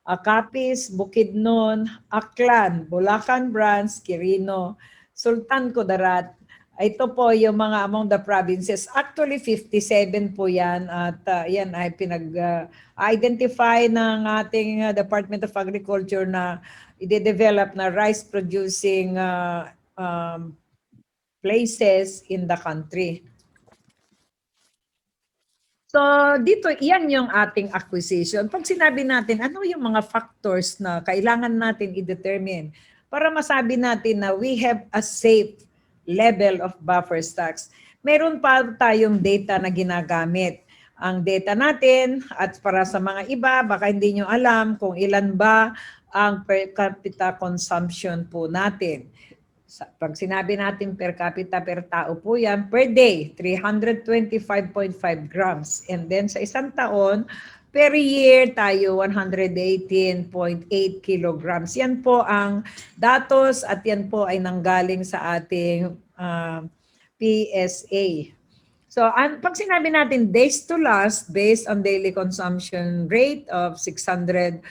Capiz, Bukidnon, Aklan, Bulacan Branch, Quirino, Sultan Kudarat. Ito po yung mga among the provinces. Actually, 57 po yan at yan ay pinag-identify ng ating Department of Agriculture na i-develop na rice producing places in the country. So dito, iyan yung ating acquisition. Pag sinabi natin, ano yung mga factors na kailangan natin i-determine para masabi natin na we have a safe level of buffer stocks. Meron pa tayong data na ginagamit. Ang data natin at para sa mga iba, baka hindi nyo alam kung ilan ba ang per capita consumption po natin. Pag sinabi natin per capita per tao po yan, per day, 325.5 grams. And then sa isang taon, per year tayo 118.8 kilograms. Yan po ang datos at yan po ay nanggaling sa ating PSA. So pag sinabi natin days to last based on daily consumption rate of 71,280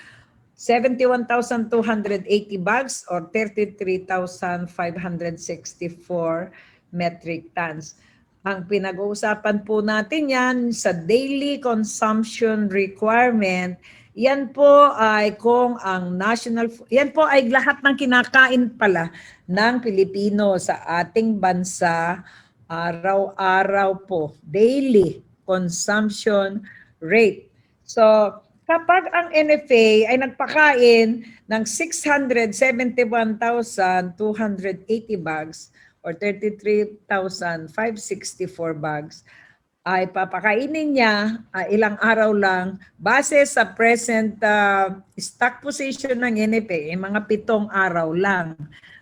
bags or 33,564 metric tons. Ang pinag-uusapan po natin yan sa daily consumption requirement Yan po ay kung ang yan po ay lahat ng kinakain pala ng Pilipino sa ating bansa araw-araw po, daily consumption rate. So, kapag ang NFA ay nagpakain ng 671,280 bags or 33,564 bags, ay papakainin niya ilang araw lang base sa present stock position ng NFA, mga 7 araw lang.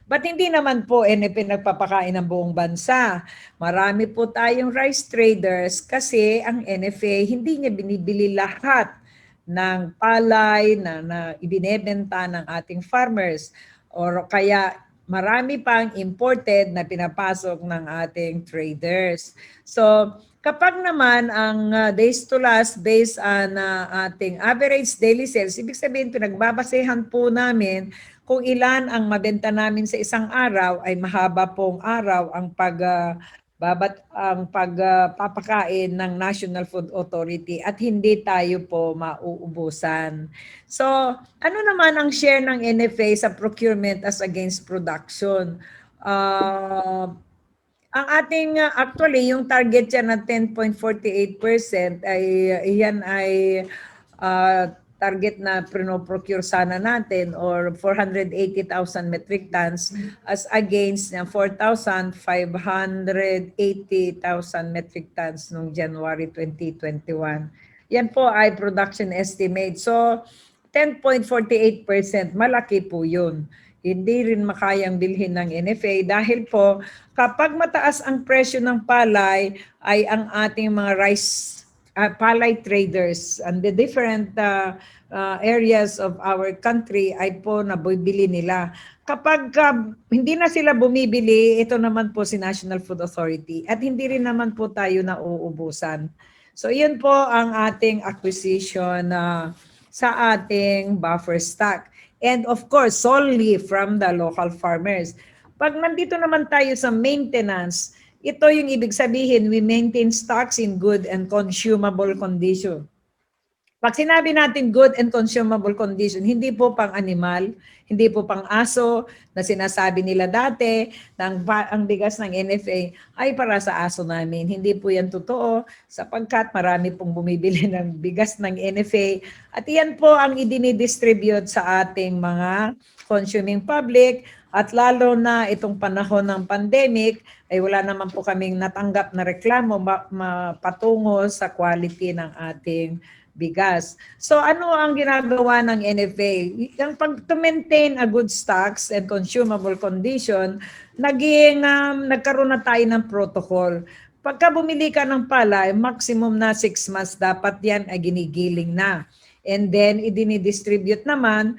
But hindi naman po NFA nagpapakain ng buong bansa. Marami po tayong rice traders kasi ang NFA hindi niya binibili lahat ng palay na ibinebenta ng ating farmers or kaya marami pang imported na pinapasok ng ating traders. So, kapag naman ang days to last based on ating average daily sales, ibig sabihin pinagbabasehan po namin kung ilan ang mabenta namin sa isang araw ay mahaba pong araw ang pagpapakain ng National Food Authority at hindi tayo po mauubusan. So, ano naman ang share ng NFA sa procurement as against production? Ang ating actually yung target niya na 10.48% ay iyan ay target na procure sana natin or 480,000 metric tons as against 4,580,000 metric tons noong January 2021. Yan po ay production estimate. So 10.48%, malaki po yun. Hindi rin makayang bilhin ng NFA dahil po kapag mataas ang presyo ng palay ay ang ating mga rice palay traders and the different areas of our country ay po nabibili nila. Kapag hindi na sila bumibili, ito naman po si National Food Authority at hindi rin naman po tayo nauubusan. So yun po ang ating acquisition sa ating buffer stock. And of course, solely from the local farmers. Pag nandito naman tayo sa maintenance, ito yung ibig sabihin, we maintain stocks in good and consumable condition. Pag sinabi natin good and consumable condition, hindi po pang animal, hindi po pang aso na sinasabi nila dati na ang bigas ng NFA ay para sa aso namin. Hindi po yan totoo sapagkat marami pong bumibili ng bigas ng NFA at yan po ang idinidistribute sa ating mga consuming public at lalo na itong panahon ng pandemic ay wala naman po kaming natanggap na reklamo patungo sa quality ng ating bigas. So ano ang ginagawa ng NFA? Yung to maintain a good stocks and consumable condition, nagkaroon na tayo ng protocol. Pagka bumili ka ng palay, maximum na 6 months dapat yan ay ginigiling na. And then idinidistribute naman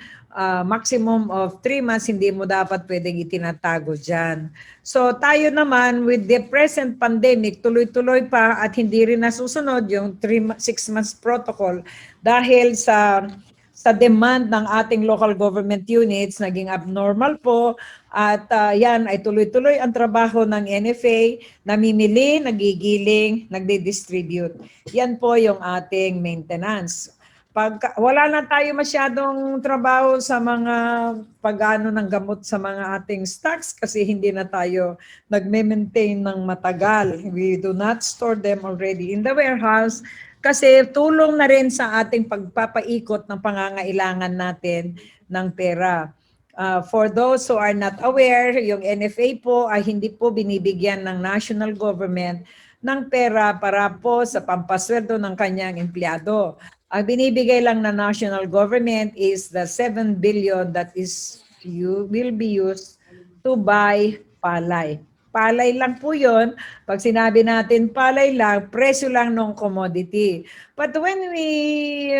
maximum of 3 months, hindi mo dapat pwedeng itinatago dyan. So tayo naman with the present pandemic, tuloy-tuloy pa at hindi rin nasusunod yung 6 months protocol dahil sa demand ng ating local government units, naging abnormal po at yan ay tuloy-tuloy ang trabaho ng NFA, namimili, nagigiling, nagdi-distribute. Yan po yung ating maintenance. Pag wala na tayo masyadong trabaho sa mga pag-ano ng gamot sa mga ating stocks kasi hindi na tayo nagme-maintain ng matagal. We do not store them already in the warehouse kasi tulong na rin sa ating pagpapaikot ng pangangailangan natin ng pera. For those who are not aware, yung NFA po ay hindi po binibigyan ng national government ng pera para po sa pampasweldo ng kanyang empleyado. Ang binibigay lang na national government is the 7 billion that will be used to buy palay. Palay lang po yun. Pag sinabi natin palay lang, presyo lang ng commodity. But when we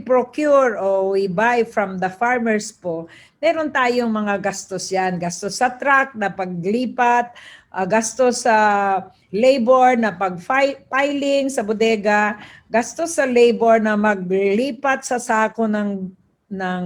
procure or we buy from the farmers po, meron tayong mga gastos yan. Gastos sa truck na paglipat, gastos sa labor na pag-piling sa bodega, gastos sa labor na maglipat sa sako ng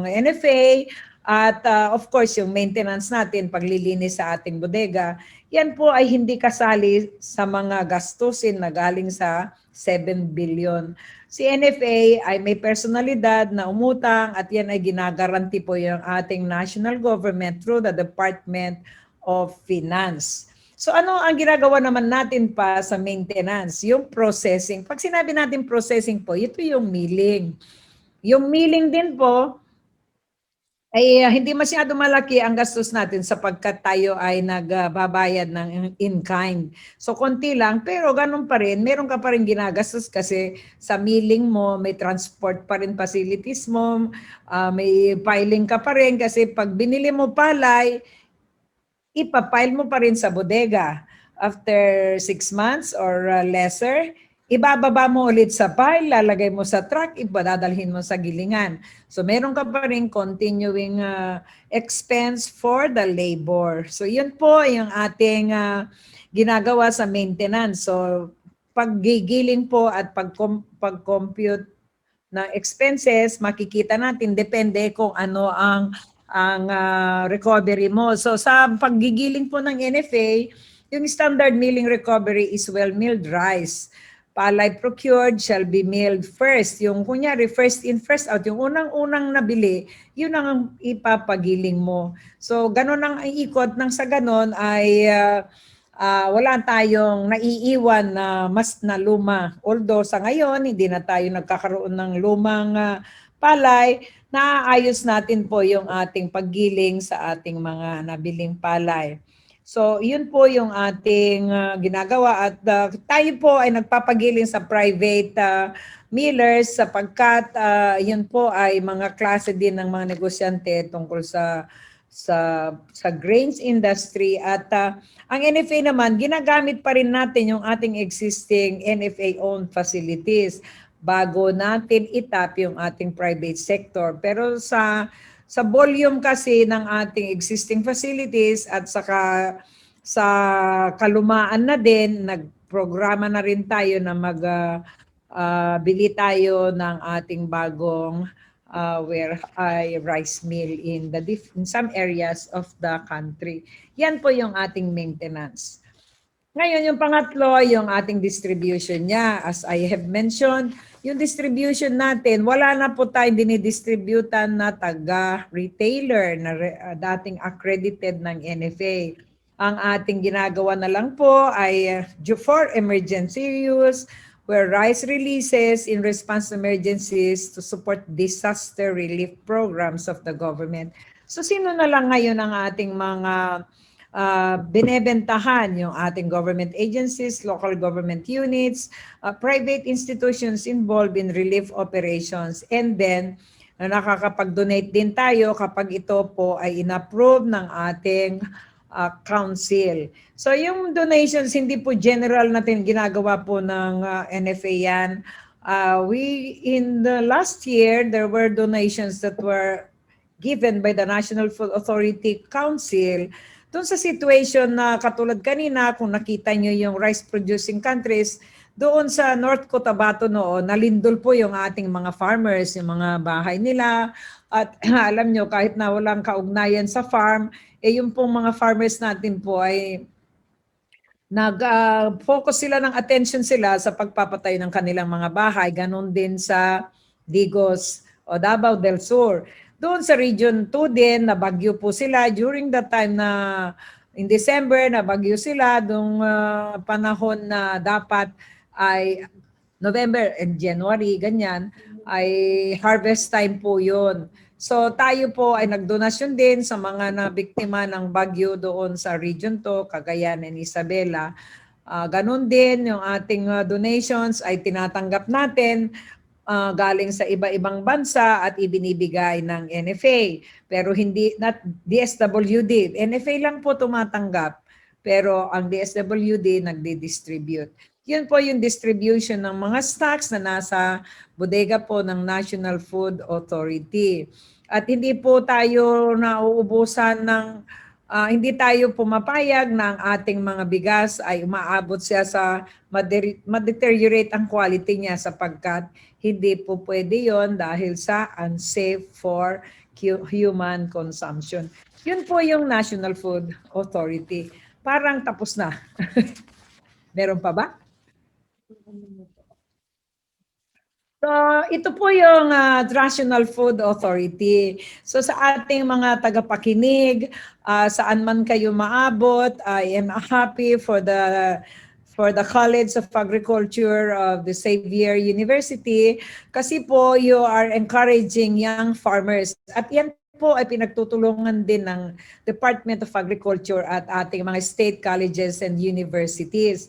NFA, at of course yung maintenance natin, paglilinis sa ating bodega, yan po ay hindi kasali sa mga gastusin na galing sa 7 billion. Si NFA ay may personalidad na umutang at yan ay ginagaranti po yung ating national government through the Department of Finance. So ano ang ginagawa naman natin pa sa maintenance? Yung processing. Pag sinabi natin processing po, ito yung milling. Yung milling din po, ay hindi masyado malaki ang gastos natin sapagkat tayo ay nagbabayad ng in-kind. So konti lang, pero ganun pa rin, meron ka pa rin ginagastos kasi sa milling mo, may transport pa rin facilities mo, may filing ka pa rin kasi pag binili mo palay, ipapile mo pa rin sa bodega. After 6 months or lesser, ibababa mo ulit sa pile, lalagay mo sa truck, ibadadalhin mo sa gilingan. So meron ka pa rin continuing expense for the labor. So yun po yung ating ginagawa sa maintenance. So paggigiling po at pag-compute ng expenses, makikita natin depende kung ano ang recovery mo. So sa paggigiling po ng NFA, yung standard milling recovery is well-milled rice. Palay procured shall be milled first. Yung kunyari, first in, first out. Yung unang-unang nabili, yun ang ipapagiling mo. So ganun ang ikot ng sa ganun ay wala tayong naiiwan na mas na luma. Although sa ngayon, hindi na tayo nagkakaroon ng lumang palay, naaayos natin po yung ating paggiling sa ating mga nabiling palay. So, yun po yung ating ginagawa at tayo po ay nagpapagiling sa private millers sapagkat yun po ay mga klase din ng mga negosyante tungkol sa grains industry at ang NFA naman ginagamit pa rin natin yung ating existing NFA owned facilities bago natin itap yung ating private sector. Pero sa volume kasi ng ating existing facilities at saka sa kalumaan na din, nagprograma na rin tayo na bili tayo ng ating bagong where ay rice mill in some areas of the country. Yan po yung ating maintenance. Ngayon, yung pangatlo, yung ating distribution niya. As I have mentioned, yung distribution natin, wala na po tayong dinidistributan na taga-retailer na dating accredited ng NFA. Ang ating ginagawa na lang po ay for emergency use, where rice releases in response to emergencies to support disaster relief programs of the government. So sino na lang ngayon ang ating mga binebentahan? Yung ating government agencies, local government units, private institutions involved in relief operations, and then nakakapag-donate din tayo kapag ito po ay inapprove ng ating council. So yung donations, hindi po general natin ginagawa po ng NFA yan. In the last year, there were donations that were given by the National Food Authority Council doon sa situation na katulad kanina, kung nakita nyo yung rice-producing countries, doon sa North Cotabato noon, nalindol po yung ating mga farmers, yung mga bahay nila. At alam nyo, kahit na walang kaugnayan sa farm, yung pong mga farmers natin po ay nag-focus sila ng attention sila sa pagpapatay ng kanilang mga bahay. Ganon din sa Digos o Davao del Sur. Doon sa Region 2 din, nabagyo po sila during the time na in December, nabagyo sila doong panahon na dapat ay November and January, ganyan, ay harvest time po yun. So tayo po ay nagdonasyon din sa mga nabiktima ng bagyo doon sa Region 2, Cagayan and Isabela. Ganun din yung ating donations ay tinatanggap natin galing sa iba-ibang bansa at ibinibigay ng NFA. Pero hindi, not DSWD. NFA lang po tumatanggap, pero ang DSWD nagdi-distribute. Yun po yung distribution ng mga stocks na nasa bodega po ng National Food Authority. At hindi po tayo nauubusan ng, hindi tayo pumapayag na ang ating mga bigas ay umaabot siya sa ma-deteriorate ang quality niya sapagkat hindi po pwede yon dahil sa unsafe for human consumption. Yun po yung National Food Authority. Parang tapos na. Meron pa ba? So So, ito po yung National Food Authority. So, sa ating mga tagapakinig, saan man kayo maabot, I am happy for the College of Agriculture of the Xavier University kasi po you are encouraging young farmers. At yan po ay pinagtutulungan din ng Department of Agriculture at ating mga state colleges and universities.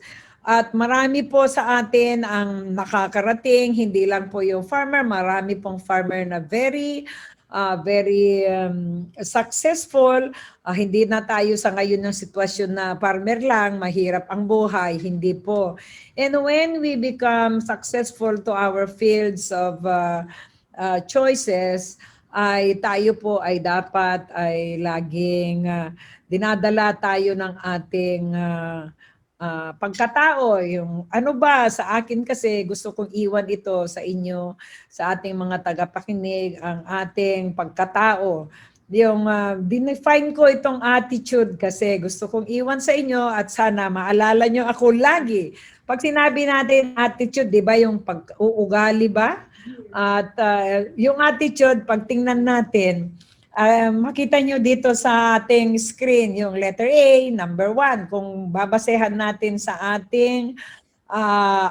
At marami po sa atin ang nakakarating, hindi lang po yung farmer, marami pong farmer na very successful. Hindi na tayo sa ngayon ng sitwasyon na farmer lang, mahirap ang buhay, hindi po. And when we become successful to our fields of choices, ay tayo po ay dapat ay laging dinadala tayo ng ating pagkatao, yung ano ba sa akin kasi gusto kong iwan ito sa inyo, sa ating mga tagapakinig, ang ating pagkatao. Yung define ko itong attitude kasi gusto kong iwan sa inyo at sana maalala nyo ako lagi. Pag sinabi natin attitude, di ba yung pag-uugali ba? At yung attitude, pag tingnan natin, makita nyo dito sa ating screen, yung letter A, number 1, kung babasehan natin sa ating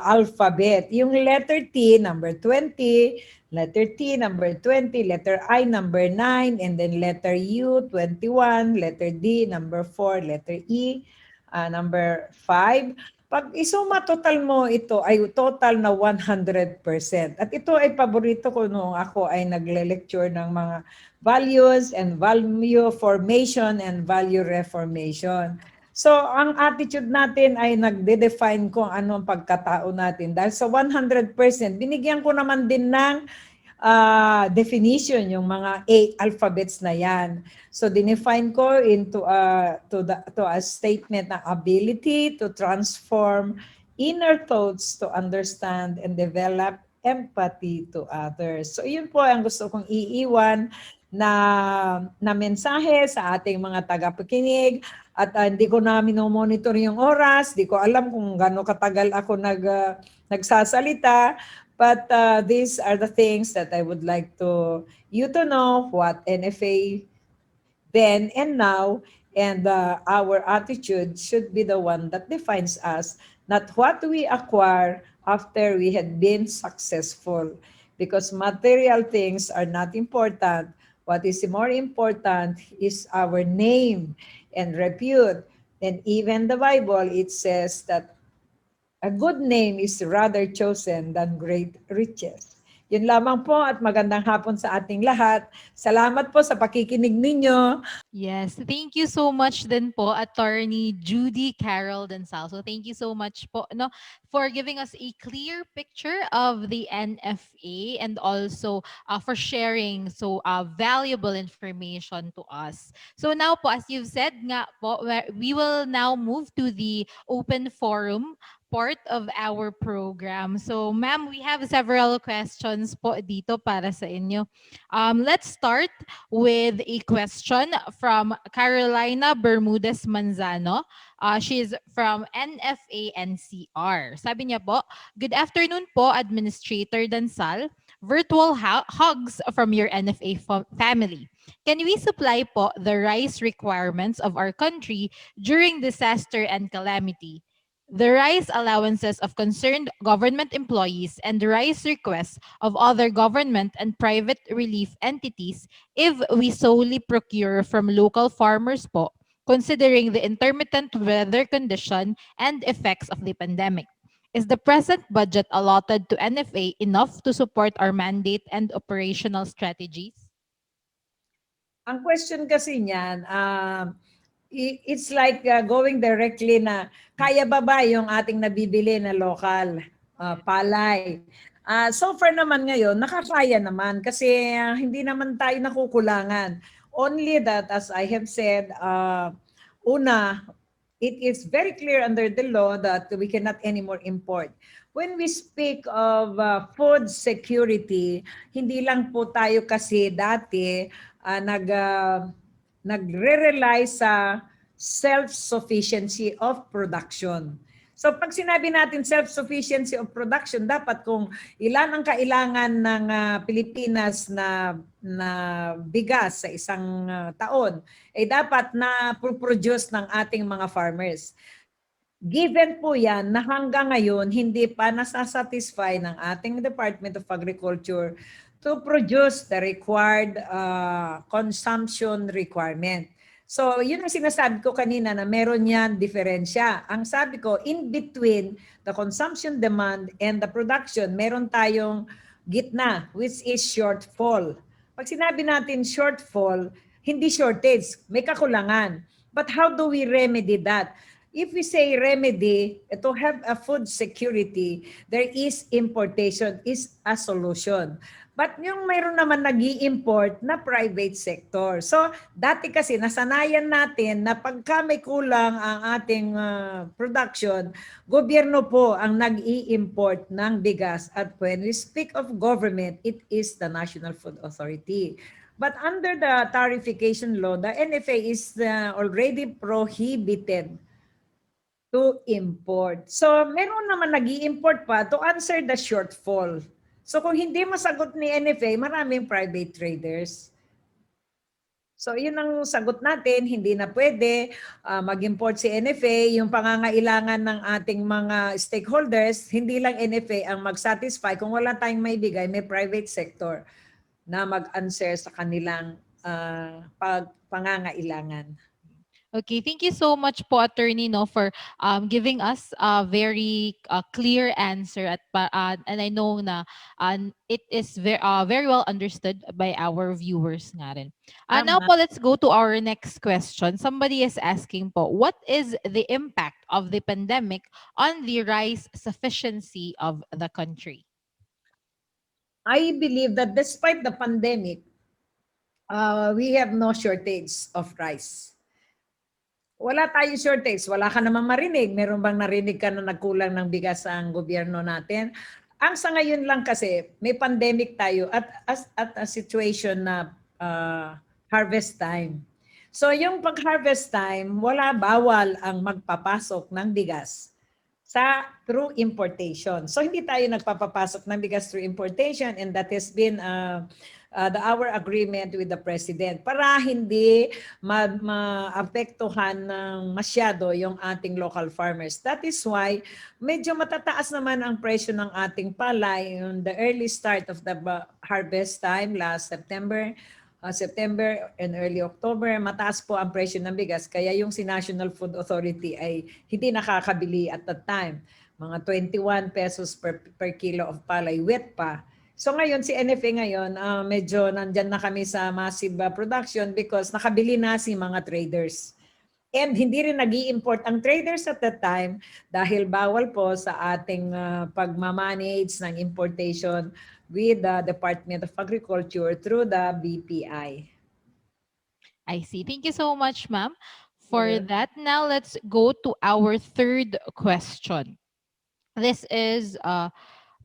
alphabet. Yung letter T, number 20, letter T, number 20, letter I, number 9, and then letter U, 21, letter D, number 4, letter E, number 5. Pag isuma total mo ito ay total na 100%. At ito ay paborito ko nung ako ay nagle-lecture ng mga values and value formation and value reformation. So, ang attitude natin ay nagde-define kung ano ang pagkatao natin. Dahil sa 100%, binigyan ko naman din ng definition, yung mga alphabets na yan. So, dinefine ko to a statement na ability to transform inner thoughts to understand and develop empathy to others. So, yun po ang gusto kong iiwan na mensahe sa ating mga tagapakinig. At hindi ko na minomonitor yung oras, hindi ko alam kung gaano katagal ako nagsasalita. But these are the things that I would like you to know what NFA then and now, and our attitude should be the one that defines us, not what we acquire after we had been successful. Because material things are not important. What is more important is our name and repute. And even the Bible, it says that a good name is rather chosen than great riches. Yun lamang po at magandang hapon sa ating lahat. Salamat po sa pakikinig ninyo. Yes, thank you so much din po, Attorney Judy Carol Dansal. So thank you so much po no for giving us a clear picture of the NFA and also for sharing so valuable information to us. So now po, as you've said nga po, we will now move to the open forum part of our program. So ma'am, we have several questions po dito para sa inyo. Let's start with a question from Carolina Bermudez Manzano. She's from NFA NCR. Sabi niya po, good afternoon po, Administrator Dansal. Virtual hugs from your NFA family. Can we supply po the rice requirements of our country during disaster and calamity? The rice allowances of concerned government employees and the rice requests of other government and private relief entities if we solely procure from local farmers po, considering the intermittent weather condition and effects of the pandemic. Is the present budget allotted to NFA enough to support our mandate and operational strategies? Ang question kasi niyan, it's like going directly na kaya ba yung ating nabibili na local palay. So far naman ngayon, nakakaya naman kasi hindi naman tayo nakukulangan. Only that, as I have said, una, it is very clear under the law that we cannot anymore import. When we speak of food security, hindi lang po tayo kasi dati nagre-rely sa self-sufficiency of production. So pag sinabi natin self-sufficiency of production, dapat kung ilan ang kailangan ng Pilipinas na bigas sa isang taon, dapat na produce ng ating mga farmers. Given po yan na hanggang ngayon hindi pa nasasatisfy ng ating Department of Agriculture to produce the required consumption requirement. So, yun ang sinasabi ko kanina na meron yan diferensya. Ang sabi ko, in between the consumption demand and the production, meron tayong gitna, which is shortfall. Pag sinabi natin shortfall, hindi shortage, may kakulangan. But how do we remedy that? If we say remedy, to have a food security, there is importation is a solution. But yung mayroon naman nag-i-import na private sector. So, dati kasi nasanayan natin na pagka may kulang ang ating production, gobyerno po ang nag-i-import ng bigas. At when we speak of government, it is the National Food Authority. But under the tarification law, the NFA is already prohibited to import. So, meron naman nag-i-import pa to answer the shortfall. So, kung hindi masagot ni NFA, maraming private traders. So, yun ang sagot natin. Hindi na pwede mag-import si NFA. Yung pangangailangan ng ating mga stakeholders, hindi lang NFA ang mag-satisfy. Kung wala tayong maibigay, may private sector na mag-answer sa kanilang pangangailangan. Okay, thank you so much po, Attorney, no, for giving us a very clear answer and I know na it is very well understood by our viewers nga rin. Now Tama. po, let's go to our next question. Somebody is asking po, what is the impact of the pandemic on the rice sufficiency of the country? I believe that despite the pandemic, we have no shortage of rice. Wala tayong shortage. Wala ka naman marinig. Meron bang narinig ka na nagkulang ng bigas ang gobyerno natin? Ang sa ngayon lang kasi, may pandemic tayo at a situation na harvest time. So yung pag-harvest time, bawal ang magpapasok ng bigas through importation. So hindi tayo nagpapapasok ng bigas through importation, and that has been our agreement with the President para hindi maapektuhan ng masyado yung ating local farmers. That is why medyo matataas naman ang presyo ng ating palay on the early start of the harvest time last September and early October, mataas po ang presyo ng bigas. Kaya yung si National Food Authority ay hindi nakakabili at that time. Mga 21 pesos per kilo of palay, wet pa. So ngayon, si NFA ngayon, medyo nandyan na kami sa massive production because nakabili na si mga traders. And hindi rin nag-i-import ang traders at that time dahil bawal po sa ating pagmamanage ng importation with the Department of Agriculture through the BPI. I see. Thank you so much, ma'am, for that. Now let's go to our third question. This is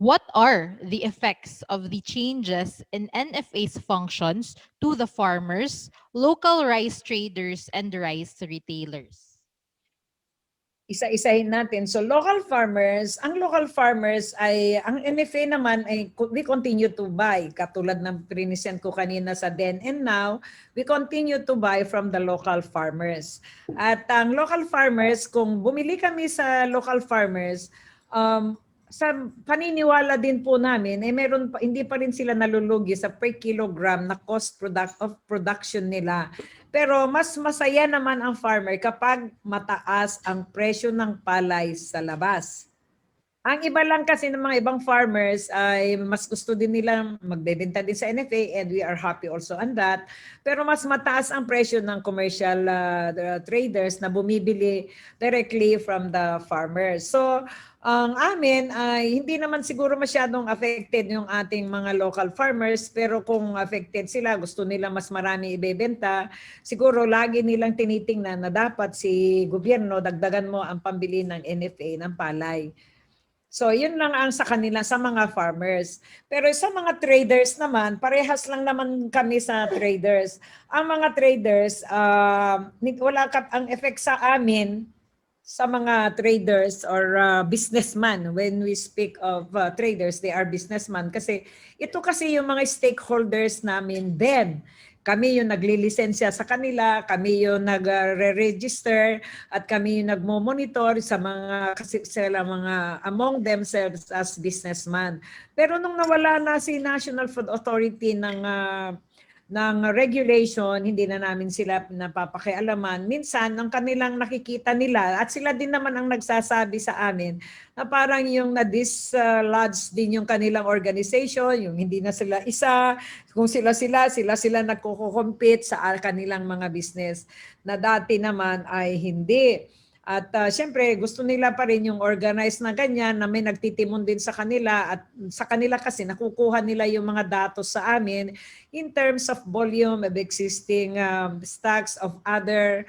what are the effects of the changes in NFA's functions to the farmers, local rice traders, and rice retailers? Isa-isahin natin. So ang local farmers ang NFA naman ay we continue to buy. Katulad ng present ko kanina sa then and now, we continue to buy from the local farmers. At ang local farmers, kung bumili kami sa local farmers, sa paniniwala din po namin, hindi pa rin sila nalulugi sa per kilogram na cost of production nila. Pero mas masaya naman ang farmer kapag mataas ang presyo ng palay sa labas. Ang iba lang kasi ng mga ibang farmers ay mas gusto din nilang magbebenta din sa NFA, and we are happy also on that. Pero mas mataas ang presyo ng commercial traders na bumibili directly from the farmers. So ang amin ay hindi naman siguro masyadong affected yung ating mga local farmers, pero kung affected sila, gusto nila mas marami ibebenta, siguro lagi nilang tinitingnan na dapat si gobyerno dagdagan mo ang pambili ng NFA ng palay. So yun lang ang sa kanila, sa mga farmers. Pero sa mga traders naman, parehas lang naman kami sa traders. Ang mga traders, ang effect sa amin, sa mga traders or businessman. When we speak of traders, they are businessman kasi ito kasi yung mga stakeholders namin then. Kami yung naglilisensya sa kanila, kami yung nagre-register at kami yung nagmo-monitor sa mga kasi sila mga among themselves as businessman. Pero nung nawala na si National Food Authority ng regulation, hindi na namin sila napapakialaman. Minsan, ang kanilang nakikita nila, at sila din naman ang nagsasabi sa amin, na parang yung na-dislodge din yung kanilang organization, yung hindi na sila isa, kung sila nagko-compete sa kanilang mga business, na dati naman ay hindi. At syempre, gusto nila pa rin yung organized na ganyan na may nagtitimon din sa kanila at sa kanila kasi nakukuha nila yung mga datos sa amin in terms of volume of existing stocks of other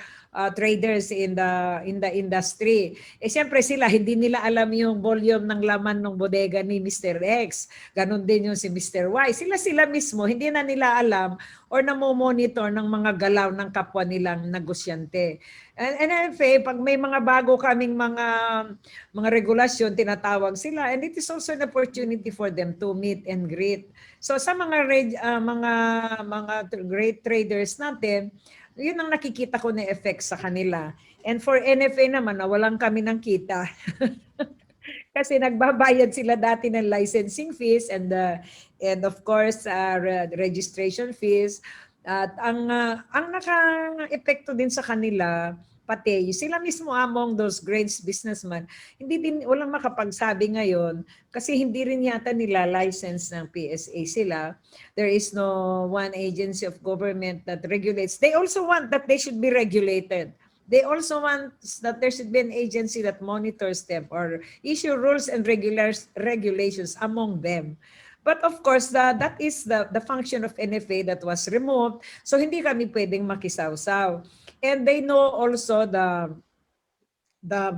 traders in the industry. Eh siyempre sila, hindi nila alam yung volume ng laman ng bodega ni Mr. X. Ganon din yung si Mr. Y. Sila mismo, hindi na nila alam or namomonitor ng mga galaw ng kapwa nilang negosyante. And NFA, pag may mga bago kaming mga regulasyon, tinatawag sila. And it is also an opportunity for them to meet and greet. So sa mga great traders natin, yun ang nakikita ko na effect sa kanila. And for NFA naman, walang kami ng kita. Kasi nagbabayad sila dati ng licensing fees and of course registration fees. At ang naka-epekto din sa kanila pati sila mismo among those great businessmen, hindi din walang makapagsabi ngayon kasi hindi rin yata nila license ng PSA sila. There is no one agency of government that regulates. They also want that they should be regulated. They also want that there should be an agency that monitors them or issue rules and regulations among them. But of course, that is the function of NFA that was removed. So hindi kami pwedeng makisawsaw. And they know also the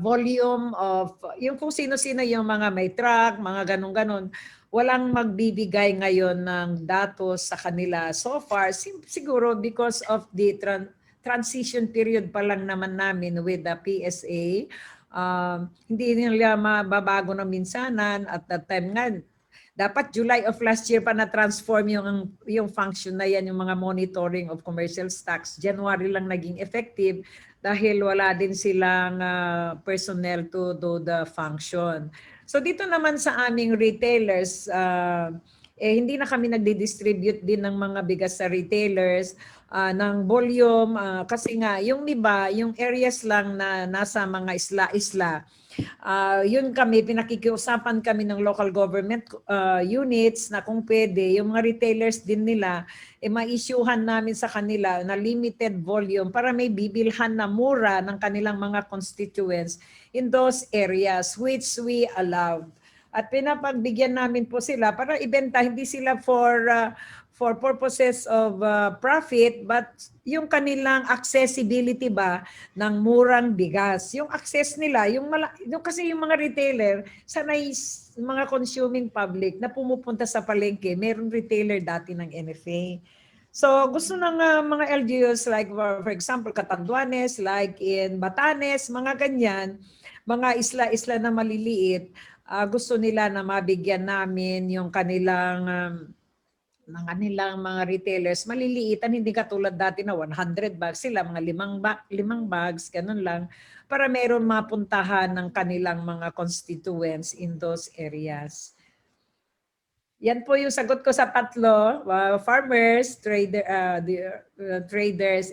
volume of, yung kung sino-sino yung mga may truck, mga ganun-ganun, walang magbibigay ngayon ng datos sa kanila so far, siguro because of the transition period pa lang naman namin with the PSA. Hindi nila mababago ng minsanan at that time nga, dapat July of last year pa na-transform yung function na yan, yung mga monitoring of commercial stocks. January lang naging effective dahil wala din silang personnel to do the function. So dito naman sa aming retailers, hindi na kami nagdi-distribute din ng mga bigas sa retailers ng volume kasi nga yung iba, yung areas lang na nasa mga isla-isla, yun kami, pinakikiusapan kami ng local government units na kung pwede, yung mga retailers din nila, ma-issuehan namin sa kanila na limited volume para may bibilhan na mura ng kanilang mga constituents in those areas which we allowed. At pinapagbigyan namin po sila para ibenta, hindi sila for purposes of profit, but yung kanilang accessibility ba ng murang bigas. Yung access nila, yung kasi yung mga retailer, sanay mga consuming public na pumupunta sa palengke, meron retailer dati ng NFA. So gusto ng mga LGUs like for example Catanduanes, like in Batanes, mga ganyan, mga isla-isla na maliliit, gusto nila na mabigyan namin yung kanilang ng kanilang mga retailers, maliliitan, hindi katulad dati na 100 bags sila, mga limang bags, ganun lang, para meron mapuntahan ng kanilang mga constituents in those areas. Yan po yung sagot ko sa tatlo, farmers, traders,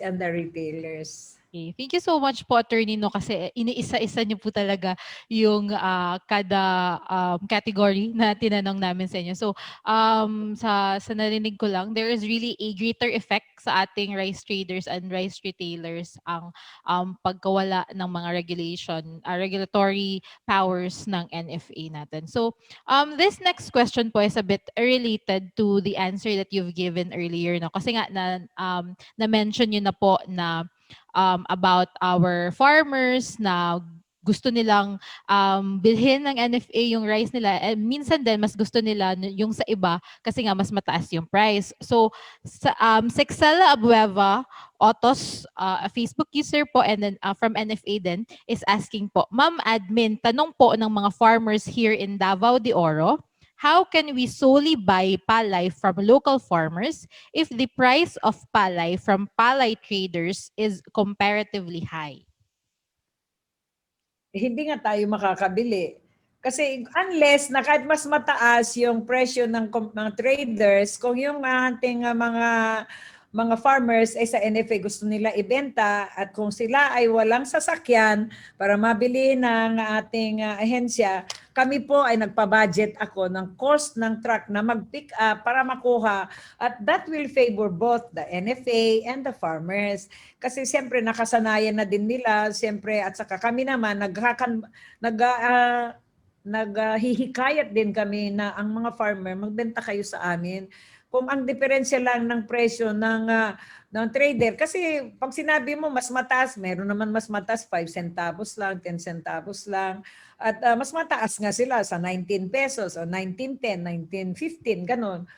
and the retailers. Okay. Thank you so much po, Attorney, no, kasi iniisa-isa niyo po talaga yung kada category na tinanong namin sa inyo. So, sa narinig ko lang, there is really a greater effect sa ating rice traders and rice retailers ang pagkawala ng mga regulatory powers ng NFA natin. So, this next question po is a bit related to the answer that you've given earlier, no? Kasi nga na-mention niyo na po na about our farmers na gusto nilang bilhin ng NFA yung rice nila. Minsan din mas gusto nila yung sa iba kasi nga mas mataas yung price. So sa Sexela Abueva Otos, a Facebook user po and then from NFA din is asking po, Ma'am Admin, tanong po ng mga farmers here in Davao de Oro, how can we solely buy palay from local farmers if the price of palay from palay traders is comparatively high? Hindi nga tayo makakabili. Kasi unless na kahit mas mataas yung presyo ng mga traders, kung yung ating mga farmers ay sa NFA gusto nila ibenta at kung sila ay walang sasakyan para mabili ng ating ahensya, kami po ay nagpa-budget ako ng cost ng truck na mag-pick up para makuha at that will favor both the NFA and the farmers. Kasi siyempre nakasanayan na din nila, siyempre at saka kami naman naghihikayat din kami na ang mga farmer magbenta kayo sa amin. Kung ang diferensya lang ng presyo ng trader, kasi pag sinabi mo mas mataas, meron naman mas mataas, 5 centavos lang, 10 centavos lang. At mas mataas nga sila sa 19 pesos o 19.10, 19.15, ganun.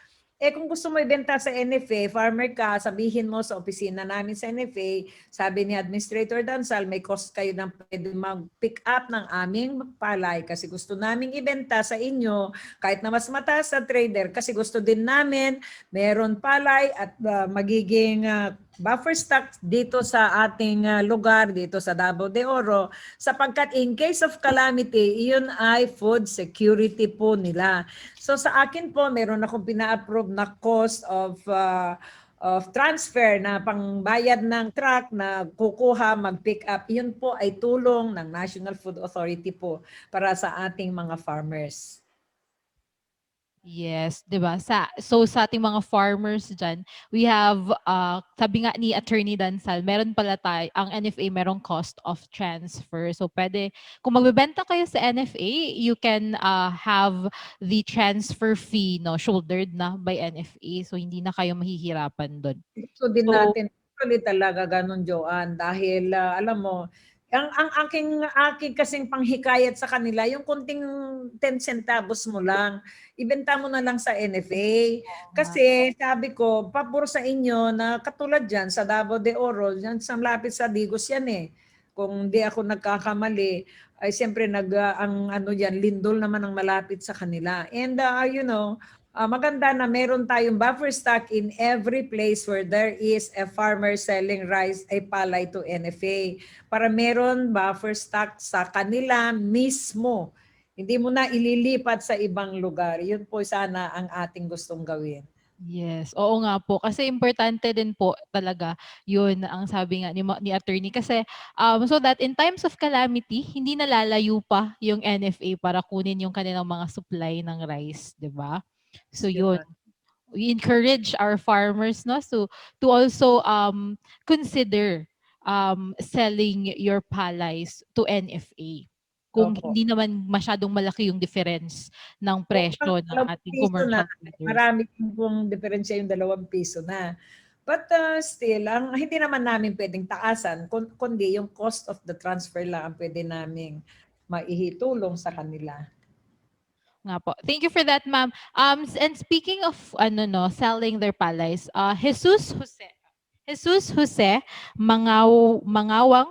Eh kung gusto mo ibenta sa NFA, farmer ka, sabihin mo sa opisina namin sa NFA, sabi ni Administrator Dansal, may cost kayo ng pwede mag-pick up ng aming palay kasi gusto naming ibenta sa inyo kahit na mas mataas sa trader kasi gusto din namin meron palay at magiging buffer stock dito sa ating lugar, dito sa Davao de Oro, sapagkat in case of calamity, iyon ay food security po nila. So sa akin po, meron akong pina-approve na cost of transfer na pangbayad ng truck na kukuha, mag-pick up. Yun po ay tulong ng National Food Authority po para sa ating mga farmers. Yes, 'di ba? Sa ating mga farmers diyan, we have sabi nga ni Attorney Dansal, meron pala ang NFA merong cost of transfer. So pwede kung magbebenta kayo sa NFA, you can have the transfer fee no shouldered na by NFA. So hindi na kayo mahihirapan doon. Gusto din So natin actually talaga ganun, Joanne, dahil alam mo, ang aking kasing panghikayat sa kanila, yung kunting 10 centavos mo lang, ibenta mo na lang sa NFA. nga. Kasi sabi ko, pabor sa inyo na katulad dyan sa Davao de Oro, dyan sa lapit sa Digos yan eh. Kung di ako nagkakamali, ay siyempre ang ano yan, Lindol naman ang malapit sa kanila. And maganda na meron tayong buffer stock in every place where there is a farmer selling rice ay palay to NFA para meron buffer stock sa kanila mismo. Hindi mo na ililipat sa ibang lugar. Yun po sana ang ating gustong gawin. Yes, oo nga po. Kasi importante din po talaga yun ang sabi nga ni attorney. Kasi so that in times of calamity, hindi nalalayo pa yung NFA para kunin yung kanilang mga supply ng rice, di ba? So yun, Diba? we encourage our farmers no so to also consider selling your palays to NFA kung Opo. hindi naman masyadong malaki yung difference ng O, presyo ng dalawang ating piso na, commercial traders. marami pong diferensya yung 2 piso na. But still, hindi naman namin pwedeng taasan, kundi yung cost of the transfer lang ang pwede naming maihitulong sa kanila. Nga po. Thank you for that, ma'am. And speaking of selling their palays, Jesus Jose Mangawang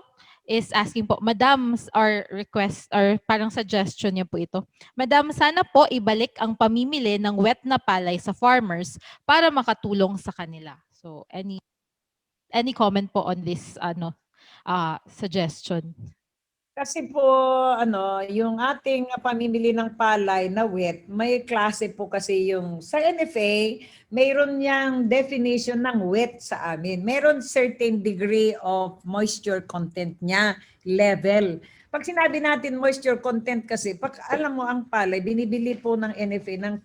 is asking po, Madam, or request or parang suggestion niya po ito. Madam, sana po ibalik ang pamimili ng wet na palay sa farmers para makatulong sa kanila. So any comment po on this suggestion? Kasi po, yung ating pamimili ng palay na wet, may klase po kasi yung sa NFA, mayroon niyang definition ng wet sa amin. Mayroon certain degree of moisture content niya, level. Pag sinabi natin moisture content kasi, pag alam mo ang palay, binibili po ng NFA ng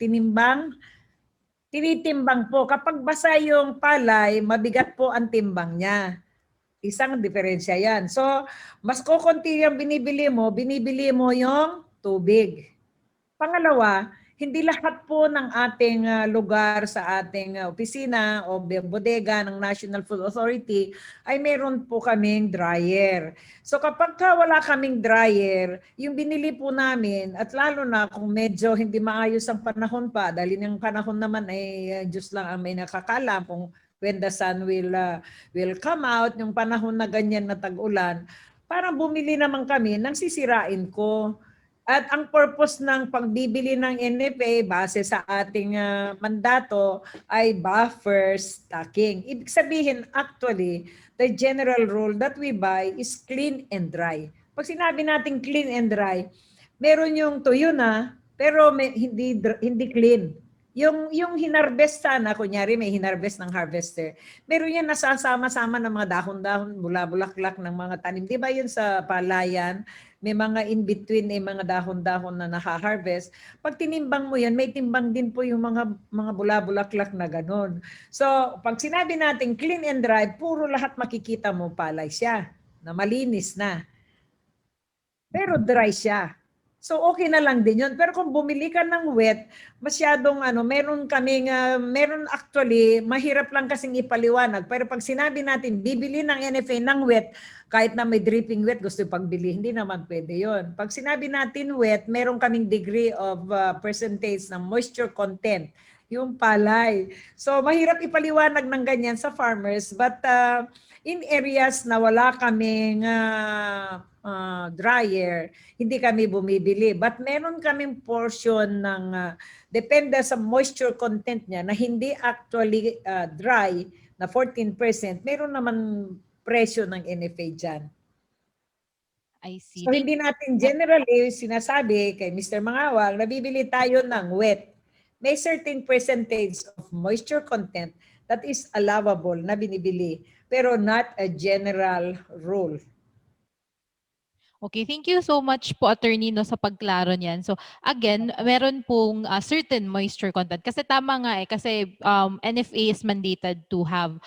tinitimbang po. Kapag basa yung palay, mabigat po ang timbang niya. Isang diferensya yan. So, mas kukunti yung binibili mo yung tubig. Pangalawa, hindi lahat po ng ating lugar sa ating opisina o bodega ng National Food Authority ay meron po kaming dryer. So kapag wala kaming dryer, yung binili po namin at lalo na kung medyo hindi maayos ang panahon pa, dahil yung panahon naman ay Diyos lang ang may nakakalam kung when the sun will come out, yung panahon na ganyan na tag-ulan, parang bumili naman kami ng sisirain ko. At ang purpose ng pagbibili ng NFA base sa ating mandato ay buffer stocking. Ibig sabihin, actually, the general rule that we buy is clean and dry. Pag sinabi natin clean and dry, meron yung tuyo na, pero hindi clean. Yung hinarvest sana, kunyari may hinarvest ng harvester, meron yan nasasama-sama ng mga dahon-dahon, bula-bulaklak ng mga tanim. Di ba yun sa palayan? May mga in-between, mga dahon-dahon na naka-harvest. Pag tinimbang mo yan, may timbang din po yung mga bula-bulaklak na ganun. So, pag sinabi natin clean and dry, puro lahat makikita mo palay siya, na malinis na. Pero dry siya. So okay na lang din yun. Pero kung bumili ka ng wet, masyadong meron actually, mahirap lang kasing ipaliwanag. Pero pag sinabi natin, bibili ng NFA ng wet, kahit na may dripping wet, gusto pagbili, hindi naman pwede yun. Pag sinabi natin wet, meron kaming degree of percentage ng moisture content, yung palay. So mahirap ipaliwanag ng ganyan sa farmers, but in areas na wala kaming dryer, hindi kami bumibili. But meron kaming portion ng, depende sa moisture content niya, na hindi actually dry, na 14%, meron naman presyo ng NFA dyan. I see. So hindi natin generally sinasabi kay Mr. Mangawag, nabibili tayo ng wet. May certain percentage of moisture content that is allowable na binibili, pero not a general rule. Okay, thank you so much po, Attorney, no, sa pagklaro niyan. So, again, meron pong certain moisture content. Kasi tama nga kasi NFA is mandated to have,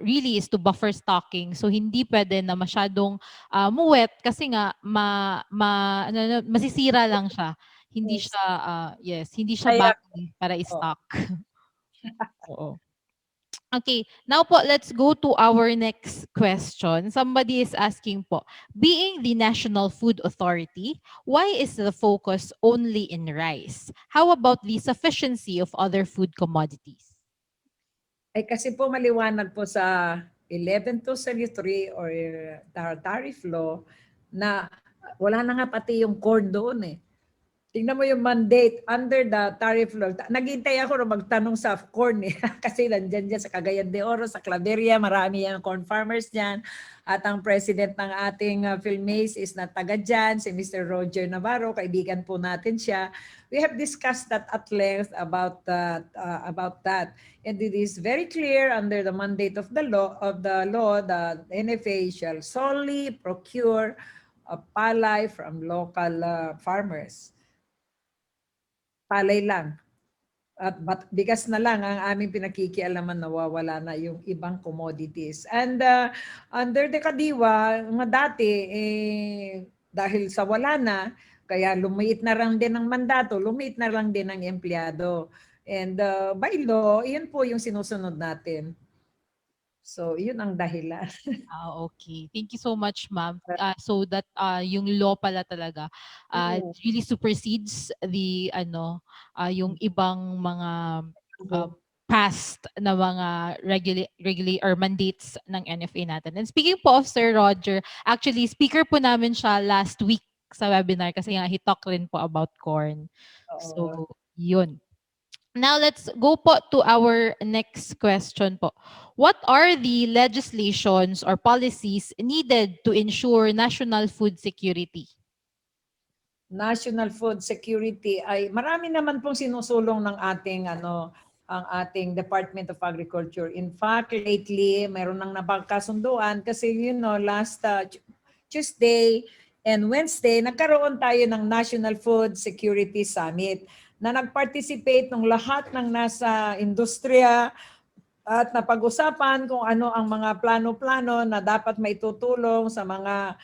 really is to buffer stocking. So, hindi pwede na masyadong muwet kasi nga masisira lang siya. Hindi Yes. siya, hindi siya Kaya, bagay para oh, i-stock. Oo. Okay, now po, let's go to our next question. Somebody is asking po, being the National Food Authority, why is the focus only in rice? How about the sufficiency of other food commodities? ay kasi po maliwanag po sa 11-273 or tariff law na wala na nga pati yung corn doon eh. Tingnan mo yung mandate under the tariff law. Naghintay ako na magtanong sa corn eh. Kasi nandyan dyan sa Cagayan de Oro, sa Claveria, marami yung corn farmers dyan. At ang president ng ating PhilMace is na taga dyan, si Mr. Roger Navarro, kaibigan po natin siya. We have discussed that at length about that. And it is very clear under the mandate of the law, the NFA shall solely procure palay from local farmers. Palay lang. At bigas na lang ang aming pinakikialaman, nawawala na yung ibang commodities. And under the Kadiwa, mga dati, dahil sa wala na, kaya lumiit na lang din ng mandato, lumiit na lang din ng empleyado. And by law, yun po yung sinusunod natin. So, yun ang dahilan. Okay. Thank you so much, ma'am. So that yung law pala talaga really supersedes the yung ibang mga past na mga regulate or mandates ng NFA natin. And speaking po of Sir Roger, actually speaker po namin siya last week sa webinar kasi nga he talked rin po about corn. So, yun. Now let's go po to our next question po. What are the legislations or policies needed to ensure national food security? National food security ay marami naman pong sinusulong ng ating ang ating Department of Agriculture. In fact, lately mayroon nang napagkasunduan kasi last Tuesday and Wednesday nagkaroon tayo ng National Food Security Summit na nag-participate ng lahat ng nasa industriya, at napag-usapan kung ano ang mga plano-plano na dapat maitutulong sa mga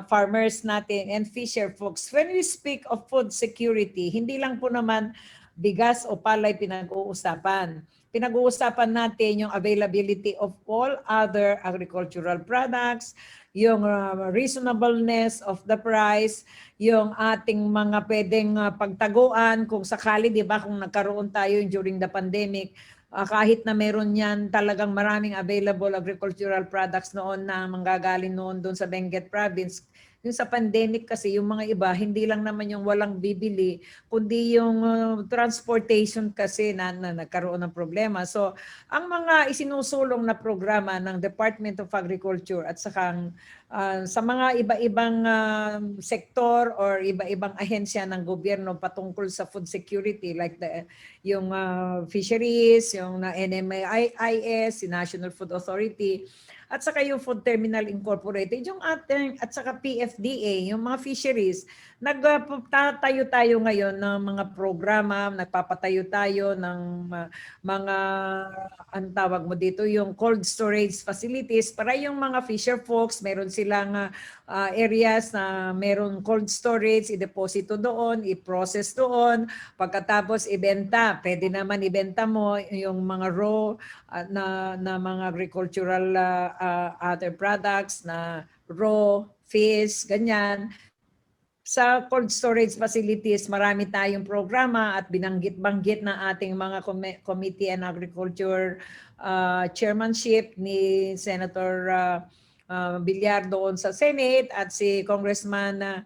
farmers natin and fisher folks. When we speak of food security, hindi lang po naman bigas o palay pinag-uusapan. Pinag-uusapan natin yung availability of all other agricultural products, yung reasonableness of the price, yung ating mga pwedeng pagtaguan kung sakali, di ba, kung nagkaroon tayo during the pandemic, kahit na meron yan talagang maraming available agricultural products noon na manggagaling noon doon sa Benguet province. Yung sa pandemic kasi, yung mga iba, hindi lang naman yung walang bibili, kundi yung transportation kasi na nagkaroon ng problema. So, ang mga isinusulong na programa ng Department of Agriculture at saka sa mga iba-ibang sektor or iba-ibang ahensya ng gobyerno patungkol sa food security like yung fisheries, yung na NMIS, si National Food Authority, at saka yung Food Terminal Incorporated, yung ating, at saka PFDA, yung mga fisheries, nagtatayo tayo ngayon ng mga programa, nagpapatayo tayo ng mga, ang tawag mo dito, yung cold storage facilities para yung mga fisher folks, meron silang areas na meron cold storage, i-deposito doon, i-process doon, pagkatapos ibenta. Pwede naman ibenta mo yung mga raw na mga agricultural other products na raw fish, ganyan. Sa cold storage facilities, marami tayong programa at binanggit-banggit na ating mga Committee on Agriculture chairmanship ni Senator Villar doon sa Senate at si Congressman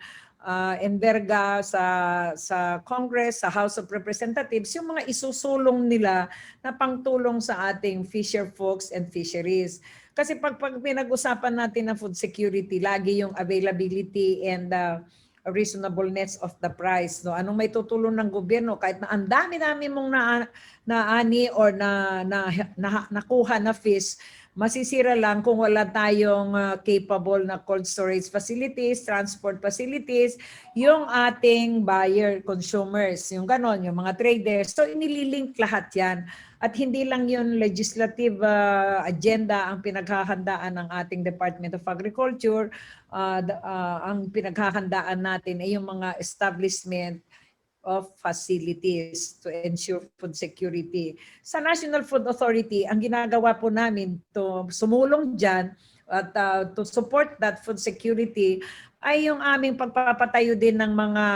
Enverga sa Congress, sa House of Representatives, yung mga isusulong nila na pangtulong sa ating fisher folks and fisheries. Kasi pag pinag-usapan natin ng food security, lagi yung availability and reasonableness of the price. No, anong may tutulong ng gobyerno kahit na ang dami-dami mong naani or nakuha na fish, masisira lang kung wala tayong capable na cold storage facilities, transport facilities, yung ating buyer consumers, yung ganon, yung mga traders. So inililink lahat yan. At hindi lang yung legislative agenda ang pinaghahandaan ng ating Department of Agriculture, ang pinaghahandaan natin ay yung mga establishment of facilities to ensure food security. Sa National Food Authority, ang ginagawa po namin to sumulong dyan at to support that food security ay yung aming pagpapatayo din ng mga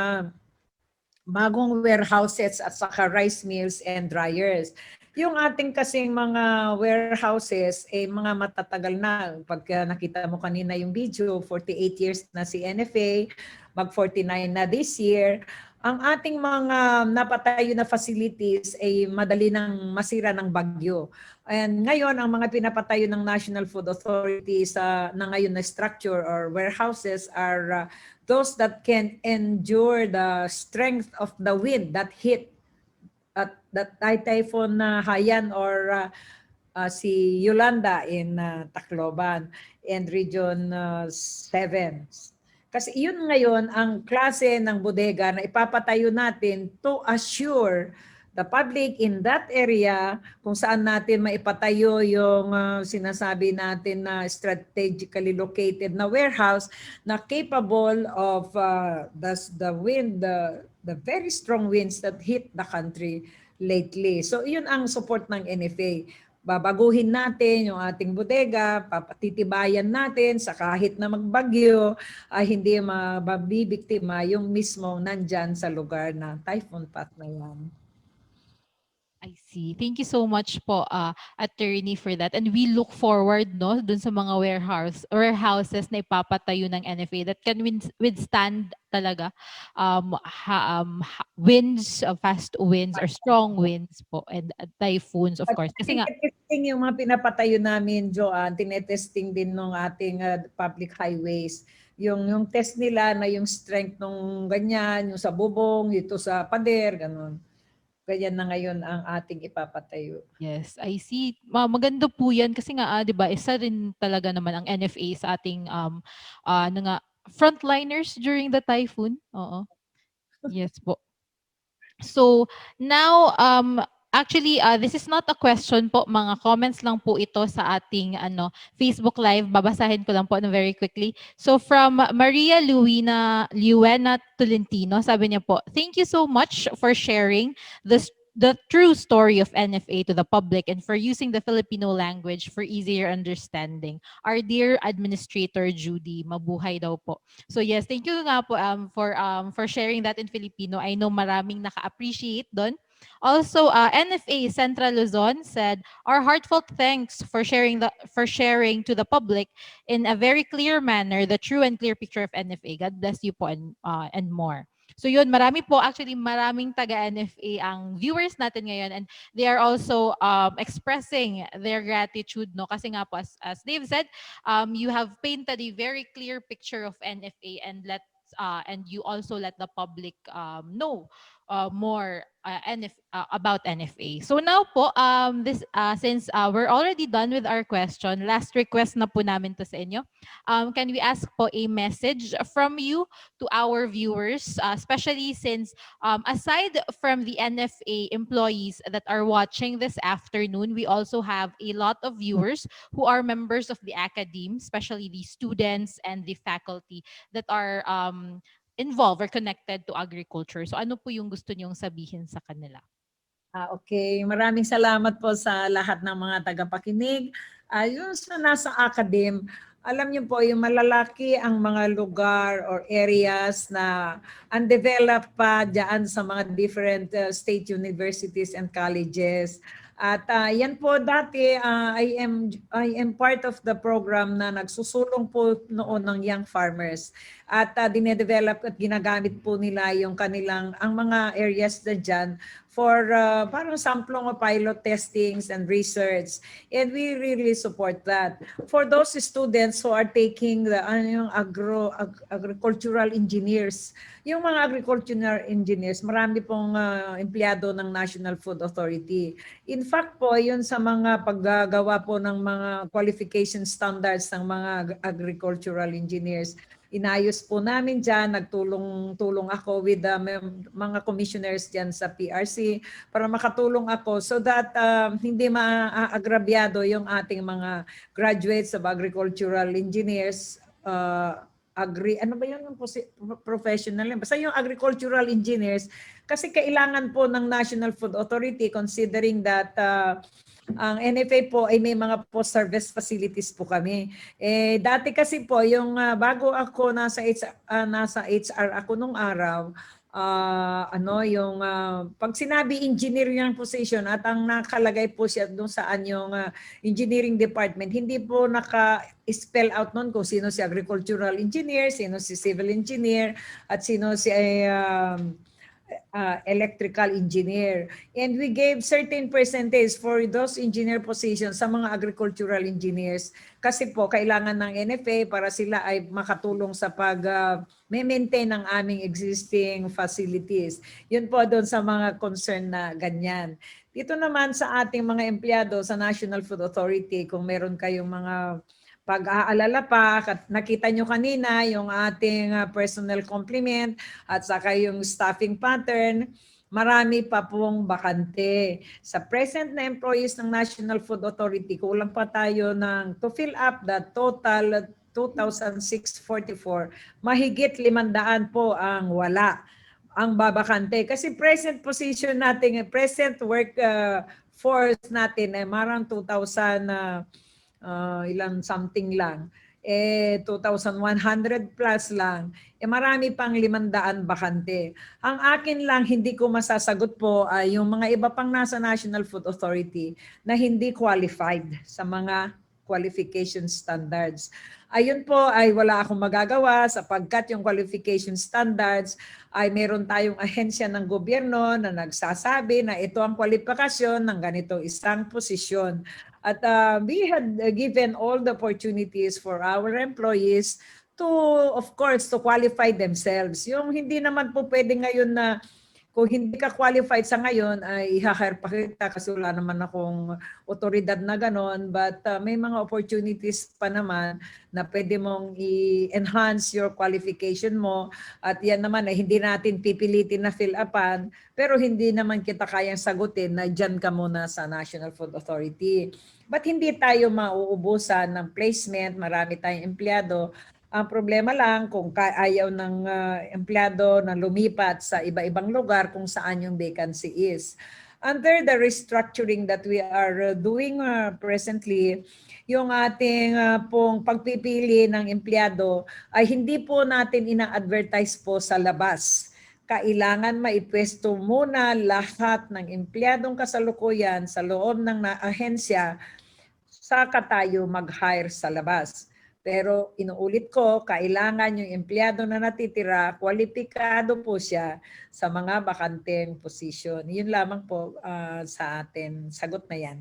bagong warehouses at saka rice mills and dryers. Yung ating kasing mga warehouses, mga matatagal na. Pagka nakita mo kanina yung video, 48 years na si NFA, mag-49 na this year. Ang ating mga napatayo na facilities ay madali nang masira ng bagyo. And ngayon, ang mga pinapatayo ng National Food Authority na ngayon na structure or warehouses are those that can endure the strength of the wind that hit at that typhoon Haiyan or si Yolanda in Tacloban and Region 7. Kasi yun ngayon ang klase ng bodega na ipapatayo natin to assure the public in that area kung saan natin maipatayo yung sinasabi natin na strategically located na warehouse na capable of the wind, the very strong winds that hit the country lately. So yun ang support ng NFA. Babaguhin natin yung ating bodega, papatitibayan natin sa kahit na magbagyo ay hindi mabibiktima yung mismo nandyan sa lugar na typhoon path na yan. I see. Thank you so much po, attorney, for that. And we look forward, no, dun sa mga warehouses na ipapatayo ng NFA that can withstand talaga winds, fast winds or strong winds po, and typhoons, of At course. Kasi nga, tinetesting yung mga pinapatayo namin, Joanne, tinetesting din ng ating public highways. Yung test nila na yung strength nung ganyan, yung sa bubong, ito sa pader, ganun. Ganyan na ngayon ang ating ipapatayo. yes, I see. Maganda po 'yan kasi nga 'di ba, isa rin talaga naman ang NFA sa ating ano nga frontliners during the typhoon. Oo. Yes po. So now Actually, this is not a question po, mga comments lang po ito sa ating Facebook Live. Babasahin ko lang po very quickly. So from Maria Luena Tolentino, sabi niya po, "Thank you so much for sharing the true story of NFA to the public and for using the Filipino language for easier understanding. Our dear Administrator Judy, mabuhay daw po." So yes, thank you nga po for sharing that in Filipino. I know maraming naka-appreciate doon. Also, NFA Central Luzon said, "Our heartfelt thanks for sharing to the public in a very clear manner the true and clear picture of NFA. God bless you po and more." So yun, marami po, actually maraming taga-NFA ang viewers natin ngayon, and they are also expressing their gratitude, no? Kasi nga po, as Dave said, you have painted a very clear picture of NFA, and you also let the public know more about NFA. So now po, this since we're already done with our question, last request na po namin to sa inyo. Can we ask po a message from you to our viewers, especially since aside from the NFA employees that are watching this afternoon, we also have a lot of viewers who are members of the academe, especially the students and the faculty that are involved or connected to agriculture. So ano po yung gusto niyong sabihin sa kanila? Okay, maraming salamat po sa lahat ng mga tagapakinig. Yung sa nasa academe, alam niyo po, yung malalaki ang mga lugar or areas na undeveloped pa dyan sa mga different state universities and colleges. At yan po dati, I am part of the program na nagsusulong po noon ng young farmers. At dinedevelop at ginagamit po nila yung ang mga areas na dyan for parang samplong of pilot testings and research. And we really support that. For those students who are taking yung agricultural engineers, yung mga agricultural engineers, marami pong empleyado ng National Food Authority. In fact po, yun sa mga paggagawa po ng mga qualification standards ng mga agricultural engineers, inayos po namin dyan, nagtulong ako with the mga commissioners dyan sa PRC para makatulong ako so that hindi maagrabyado yung ating mga graduates of agricultural engineers, ano ba yun yung professional? Basta yung agricultural engineers, kasi kailangan po ng National Food Authority considering that ang NFA po ay may mga post-service facilities po kami. Dati kasi po, yung bago ako nasa HR ako nung araw, pag sinabi engineering position at ang nakalagay po siya doon saan yung engineering department, hindi po naka-spell out noon kung sino si agricultural engineer, sino si civil engineer, at sino si electrical engineer. And we gave certain percentage for those engineer positions sa mga agricultural engineers kasi po kailangan ng NFA para sila ay makatulong sa pag-maintain ng aming existing facilities. Yun po doon sa mga concern na ganyan. Dito naman sa ating mga empleyado sa National Food Authority, kung meron kayong mga pag-aalala pa, nakita nyo kanina yung ating personal complement at saka yung staffing pattern, marami pa pong bakante. Sa present na employees ng National Food Authority, kulang pa tayo to fill up the total 2,644, mahigit 500 po ang wala ang babakante. Kasi present position natin, present work force natin ay marang 2,000 ilang something lang, 2,100 plus lang, marami pang 500 bakante. Ang akin lang, hindi ko masasagot po ay yung mga iba pang nasa National Food Authority na hindi qualified sa mga qualification standards. Ayun po ay wala akong magagawa sapagkat yung qualification standards ay meron tayong ahensya ng gobyerno na nagsasabi na ito ang kwalifikasyon ng ganito isang posisyon. At we had given all the opportunities for our employees to, of course, to qualify themselves. Yung hindi naman po pwede ngayon na kung hindi ka qualified sa ngayon, ay i-hire pa kita kasi wala naman akong otoridad na ganon. But may mga opportunities pa naman na pwede mong i-enhance your qualification mo. At yan naman ay hindi natin pipilitin na fill upan, pero hindi naman kita kayang sagutin na dyan ka muna sa National Food Authority. But hindi tayo mauubusan ng placement, marami tayong empleyado. Ang problema lang kung ayaw ng empleyado na lumipat sa iba-ibang lugar kung saan yung vacancy is. Under the restructuring that we are doing presently, yung ating pong pagpipili ng empleyado ay hindi po natin ina-advertise po sa labas. Kailangan maipwesto muna lahat ng empleyadong kasalukuyan sa loob ng ahensya saka tayo mag-hire sa labas. Pero inuulit ko, kailangan yung empleyado na natitira, kwalipikado po siya sa mga bakanteng position. Yun lamang po sa atin. Sagot na yan.